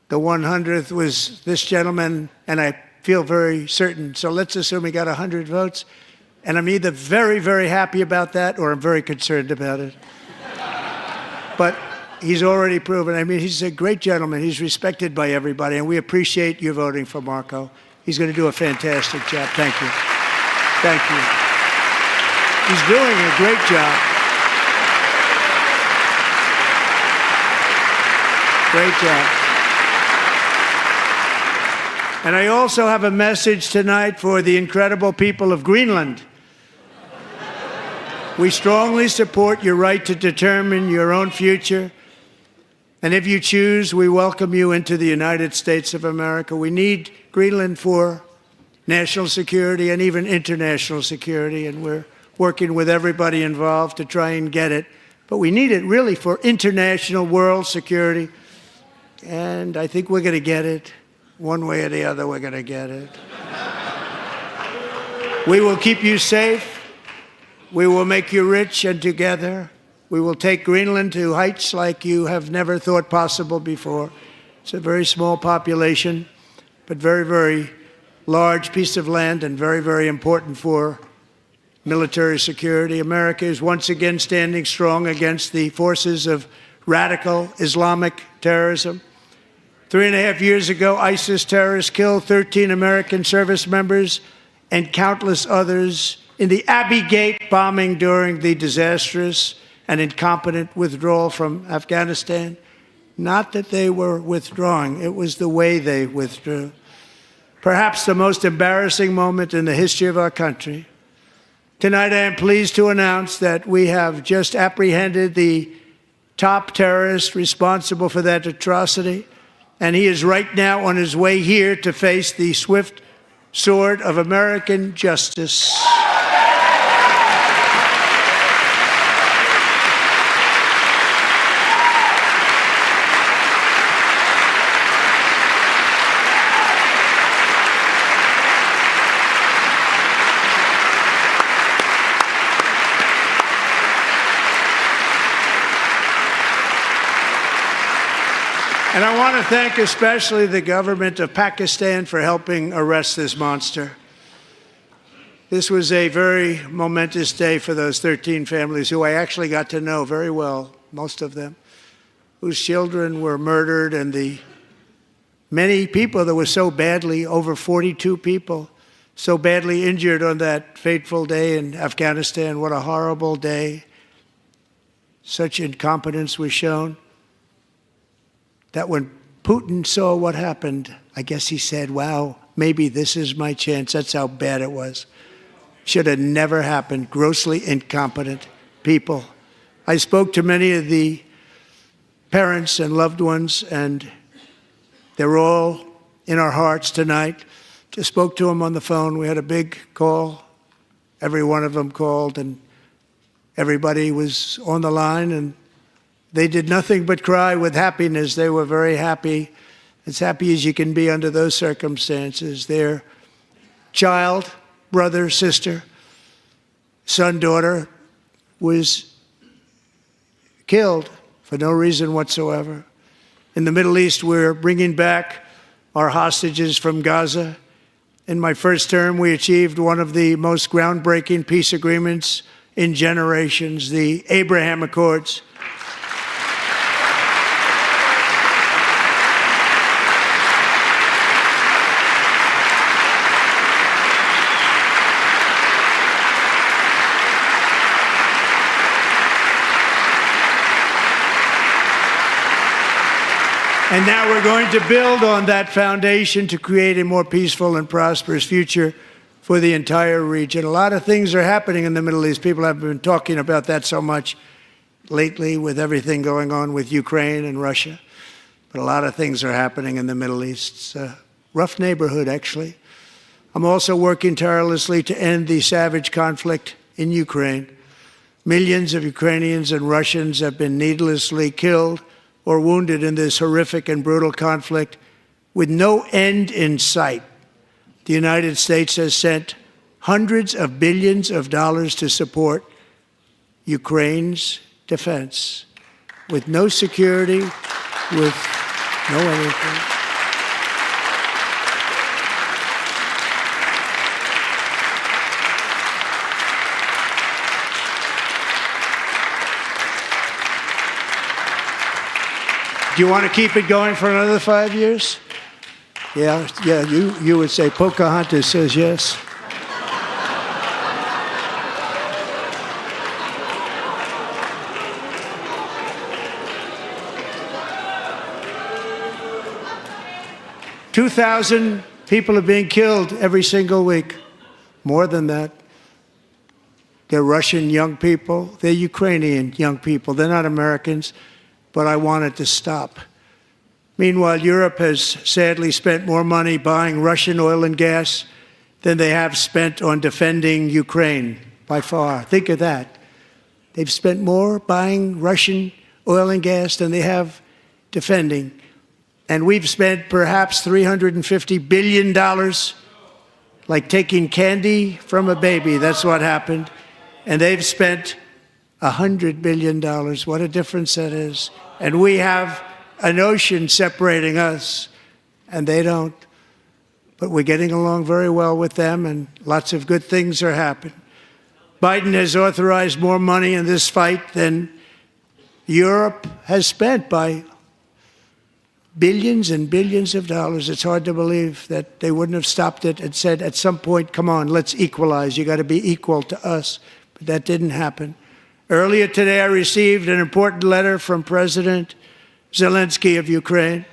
the 100th was this gentleman, and I feel very certain. So let's assume he got 100 votes. And I'm either very, very happy about that or I'm very concerned about it. But he's already proven. I mean, he's a great gentleman. He's respected by everybody, and we appreciate you voting for Marco. He's going to do a fantastic job. Thank you. Thank you. He's doing a great job. Great job. And I also have a message tonight for the incredible people of Greenland. We strongly support your right to determine your own future. And if you choose, we welcome you into the United States of America. We need Greenland for national security and even international security, and we're working with everybody involved to try and get it. But we need it really for international world security, and I think we're going to get it. One way or the other, we're going to get it. We will keep you safe. We will make you rich, and together we will take Greenland to heights like you have never thought possible before. It's a very small population, but very, very large piece of land and very, very important for military security. America is once again standing strong against the forces of radical Islamic terrorism. 3.5 years ago, ISIS terrorists killed 13 American service members and countless others in the Abbey Gate bombing during the disastrous and incompetent withdrawal from Afghanistan. Not that they were withdrawing, it was the way they withdrew. Perhaps the most embarrassing moment in the history of our country. Tonight, I am pleased to announce that we have just apprehended the top terrorist responsible for that atrocity, and he is right now on his way here to face the swift sword of American justice. And I want to thank especially the government of Pakistan for helping arrest this monster. This was a very momentous day for those 13 families who I actually got to know very well, most of them, whose children were murdered, and the many people that were so badly, over 42 people, so badly injured on that fateful day in Afghanistan. What a horrible day. Such incompetence was shown that when Putin saw what happened, I guess he said, wow, maybe this is my chance. That's how bad it was. Should have never happened. Grossly incompetent people. I spoke to many of the parents and loved ones, and they're all in our hearts tonight. Just spoke to them on the phone. We had a big call. Every one of them called, and everybody was on the line, and they did nothing but cry with happiness. They were very happy, as happy as you can be under those circumstances. Their child, brother, sister, son, daughter was killed for no reason whatsoever. In the Middle East, we're bringing back our hostages from Gaza. In my first term, we achieved one of the most groundbreaking peace agreements in generations, the Abraham Accords. And now we're going to build on that foundation to create a more peaceful and prosperous future for the entire region. A lot of things are happening in the Middle East. People have been talking about that so much lately with everything going on with Ukraine and Russia. But a lot of things are happening in the Middle East. It's a rough neighborhood, actually. I'm also working tirelessly to end the savage conflict in Ukraine. Millions of Ukrainians and Russians have been needlessly killed or wounded in this horrific and brutal conflict with no end in sight. The United States has sent hundreds of billions of dollars to support Ukraine's defense with no security, with no anything. Do you want to keep it going for another 5 years? Yeah, you would say Pocahontas says yes. $2,000 people are being killed every single week. More than that. They're Russian young people. They're Ukrainian young people. They're not Americans. But I want it to stop. Meanwhile, Europe has sadly spent more money buying Russian oil and gas than they have spent on defending Ukraine, by far. Think of that. They've spent more buying Russian oil and gas than they have defending. And we've spent perhaps $350 billion, like taking candy from a baby. That's what happened. And they've spent $100 billion. What a difference that is. And we have an ocean separating us, and they don't. But we're getting along very well with them, and lots of good things are happening. Biden has authorized more money in this fight than Europe has spent by billions and billions of dollars. It's hard to believe that they wouldn't have stopped it and said at some point, come on, let's equalize. You got to be equal to us. But that didn't happen. Earlier today, I received an important letter from President Zelensky of Ukraine.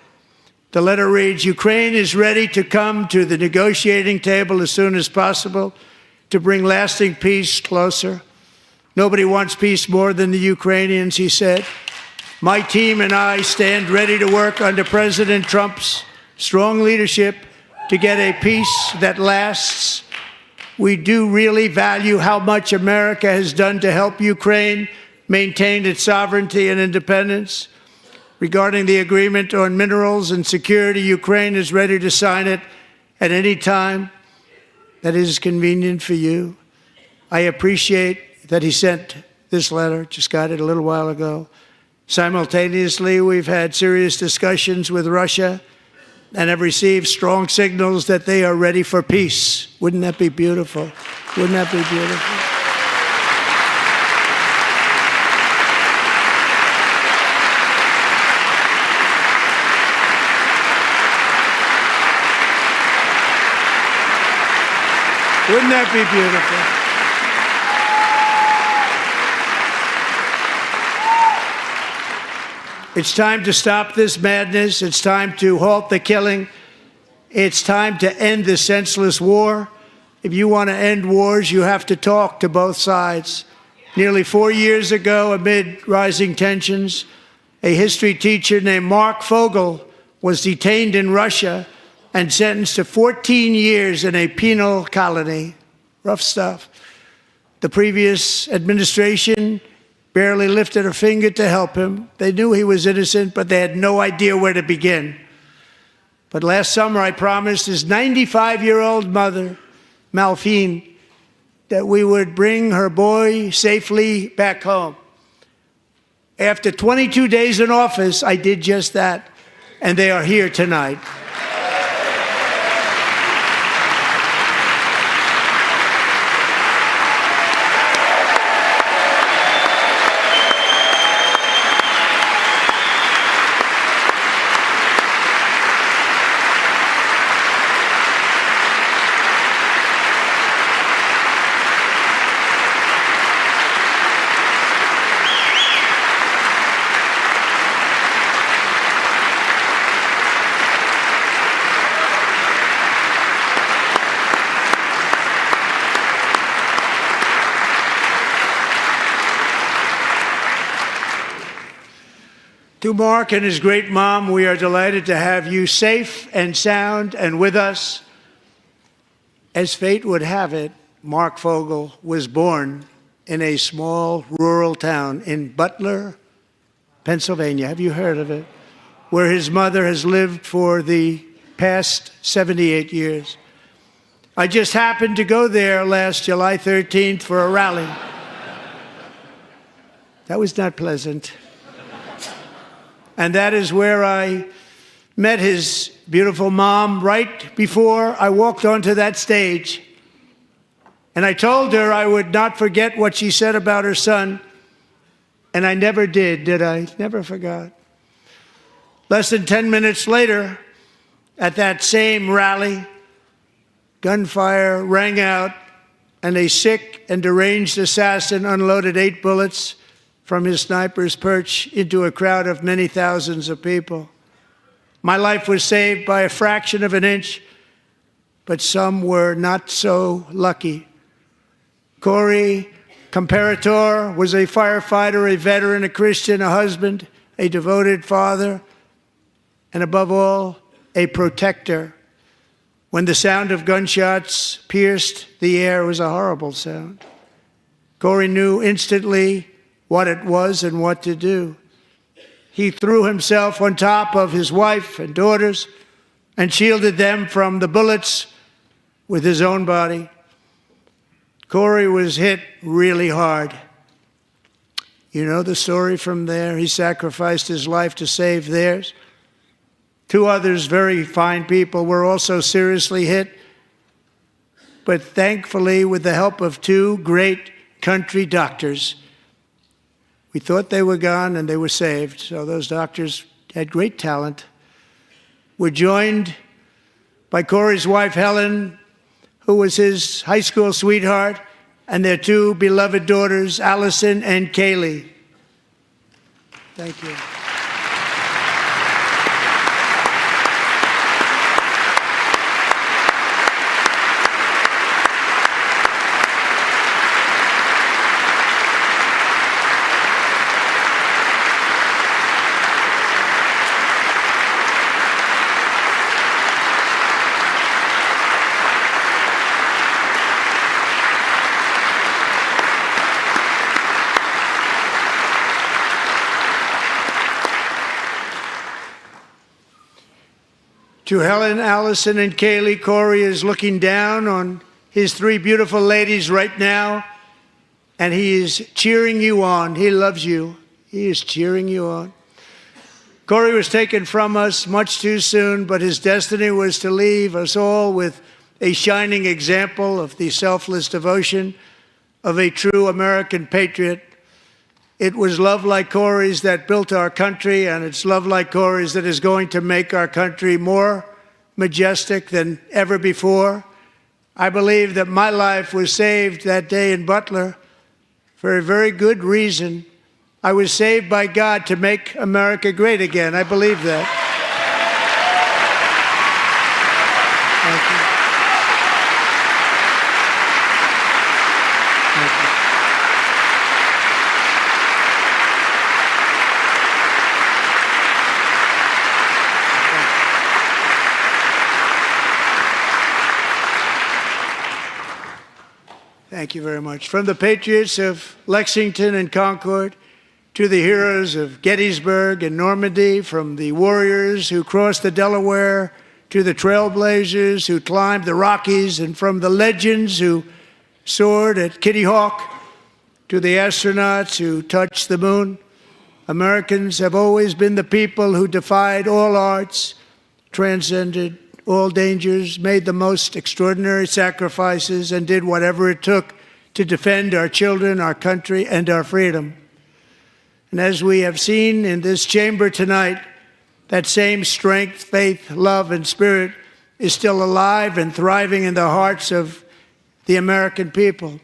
The letter reads, Ukraine is ready to come to the negotiating table as soon as possible to bring lasting peace closer. Nobody wants peace more than the Ukrainians, he said. My team and I stand ready to work under President Trump's strong leadership to get a peace that lasts. We do really value how much America has done to help Ukraine maintain its sovereignty and independence. Regarding the agreement on minerals and security, Ukraine is ready to sign it at any time that is convenient for you. I appreciate that he sent this letter, just got it a little while ago. Simultaneously, we've had serious discussions with Russia and have received strong signals that they are ready for peace. Wouldn't that be beautiful? Wouldn't that be beautiful? Wouldn't that be beautiful? It's time to stop this madness. It's time to halt the killing. It's time to end this senseless war. If you want to end wars, you have to talk to both sides. Nearly 4 years ago, amid rising tensions, a history teacher named Mark Fogel was detained in Russia and sentenced to 14 years in a penal colony. Rough stuff. The previous administration barely lifted a finger to help him. They knew he was innocent, but they had no idea where to begin. But last summer, I promised his 95-year-old mother, Malphine, that we would bring her boy safely back home. After 22 days in office, I did just that, and they are here tonight. To Mark and his great mom, we are delighted to have you safe and sound and with us. As fate would have it, Mark Fogel was born in a small rural town in Butler, Pennsylvania. Have you heard of it? Where his mother has lived for the past 78 years. I just happened to go there last July 13th for a rally. That was not pleasant. And that is where I met his beautiful mom right before I walked onto that stage. And I told her I would not forget what she said about her son. And I never did I? Never forgot. Less than 10 minutes later, at that same rally, gunfire rang out and a sick and deranged assassin unloaded 8 bullets from his sniper's perch into a crowd of many thousands of people. My life was saved by a fraction of an inch, but some were not so lucky. Corey Comparator was a firefighter, a veteran, a Christian, a husband, a devoted father, and above all, a protector. When the sound of gunshots pierced the air, it was a horrible sound. Corey knew instantly what it was and what to do. He threw himself on top of his wife and daughters and shielded them from the bullets with his own body. Corey was hit really hard. You know the story from there. He sacrificed his life to save theirs. 2 others, very fine people, were also seriously hit. But thankfully, with the help of 2 great country doctors, we thought they were gone and they were saved. So those doctors had great talent. We're joined by Corey's wife, Helen, who was his high school sweetheart, and their two beloved daughters, Allison and Kaylee. Thank you. To Helen, Allison, and Kaylee, Corey is looking down on his three beautiful ladies right now, and he is cheering you on. He loves you. He is cheering you on. Corey was taken from us much too soon, but his destiny was to leave us all with a shining example of the selfless devotion of a true American patriot. It was love like Corey's that built our country, and it's love like Corey's that is going to make our country more majestic than ever before. I believe that my life was saved that day in Butler for a very good reason. I was saved by God to make America great again. I believe that. Thank you. Thank you very much. From the patriots of Lexington and Concord to the heroes of Gettysburg and Normandy, from the warriors who crossed the Delaware to the trailblazers who climbed the Rockies, and from the legends who soared at Kitty Hawk to the astronauts who touched the moon, Americans have always been the people who defied all odds, transcended all dangers, made the most extraordinary sacrifices, and did whatever it took to defend our children, our country, and our freedom. And as we have seen in this chamber tonight, that same strength, faith, love, and spirit is still alive and thriving in the hearts of the American people.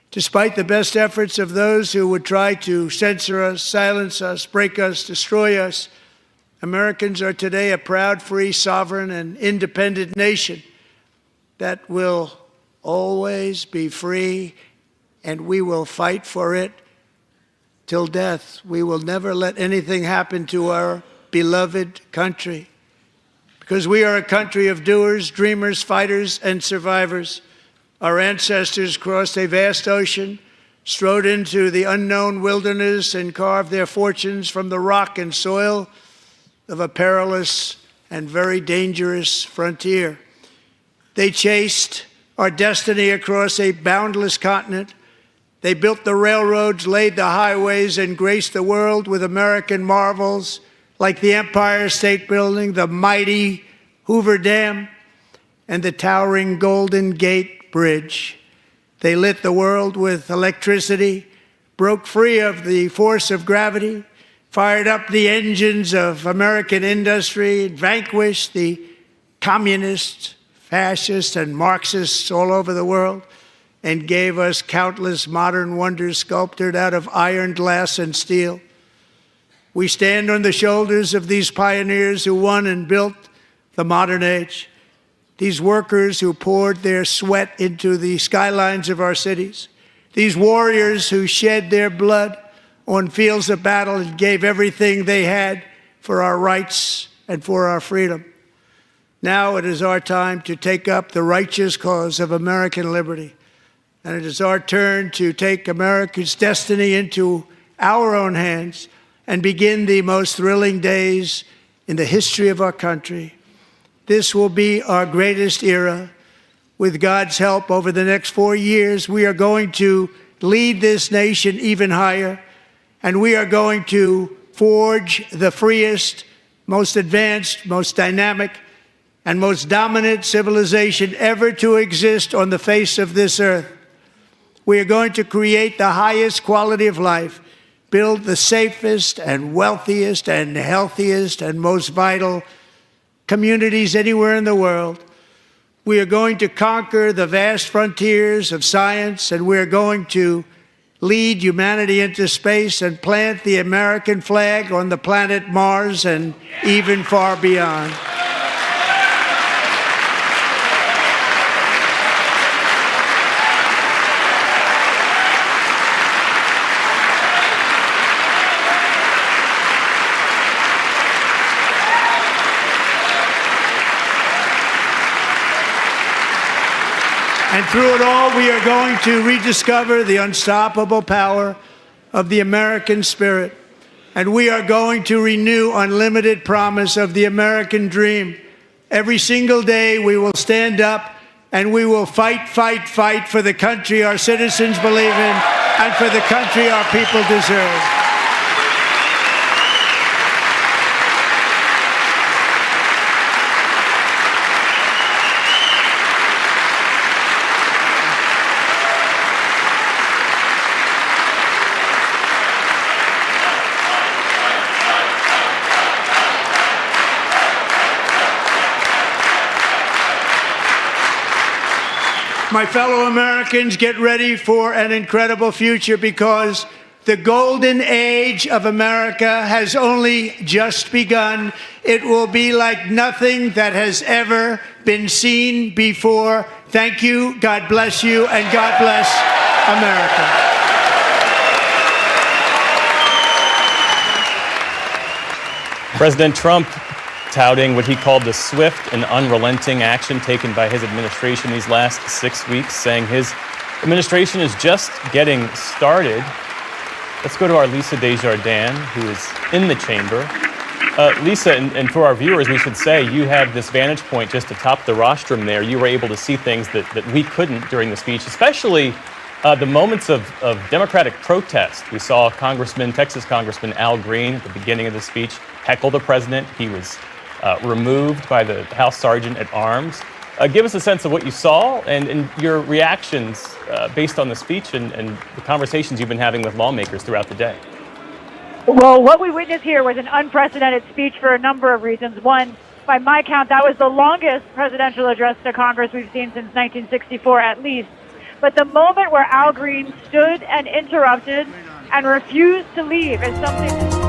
Despite the best efforts of those who would try to censor us, silence us, break us, destroy us, Americans are today a proud, free, sovereign, and independent nation that will always be free, and we will fight for it till death. We will never let anything happen to our beloved country, because we are a country of doers, dreamers, fighters, and survivors. Our ancestors crossed a vast ocean, strode into the unknown wilderness, and carved their fortunes from the rock and soil of a perilous and very dangerous frontier. They chased our destiny across a boundless continent. They built the railroads, laid the highways, and graced the world with American marvels like the Empire State Building, the mighty Hoover Dam, and the towering Golden Gate Bridge. They lit the world with electricity, broke free of the force of gravity, fired up the engines of American industry, vanquished the communists, fascists, and Marxists all over the world, and gave us countless modern wonders sculptured out of iron, glass, and steel. We stand on the shoulders of these pioneers who won and built the modern age, these workers who poured their sweat into the skylines of our cities, these warriors who shed their blood on fields of battle and gave everything they had for our rights and for our freedom. Now it is our time to take up the righteous cause of American liberty. And it is our turn to take America's destiny into our own hands and begin the most thrilling days in the history of our country. This will be our greatest era. With God's help, over the next 4 years, we are going to lead this nation even higher, and we are going to forge the freest, most advanced, most dynamic, and most dominant civilization ever to exist on the face of this earth. We are going to create the highest quality of life, build the safest and wealthiest and healthiest and most vital communities anywhere in the world. We are going to conquer the vast frontiers of science, and we're going to lead humanity into space and plant the American flag on the planet Mars and even far beyond. And through it all, we are going to rediscover the unstoppable power of the American spirit. And we are going to renew unlimited promise of the American dream. Every single day, we will stand up and we will fight, fight, fight for the country our citizens believe in and for the country our people deserve. My fellow Americans, get ready for an incredible future because the golden age of America has only just begun. It will be like nothing that has ever been seen before. Thank you, God bless you, and God bless America. President Trump touting what he called the swift and unrelenting action taken by his administration these last 6 weeks, saying his administration is just getting started. Let's go to our Lisa Desjardins, who is in the chamber. Lisa, and for our viewers, we should say you have this vantage point just atop the rostrum there. You were able to see things that we couldn't during the speech, especially the moments of Democratic protest. We saw Texas Congressman Al Green at the beginning of the speech heckle the president. He was removed by the House Sergeant at Arms. Give us a sense of what you saw and your reactions based on the speech and the conversations you've been having with lawmakers throughout the day. Well, what we witnessed here was an unprecedented speech for a number of reasons. One, by my count, that was the longest presidential address to Congress we've seen since 1964 at least. But the moment where Al Green stood and interrupted and refused to leave is something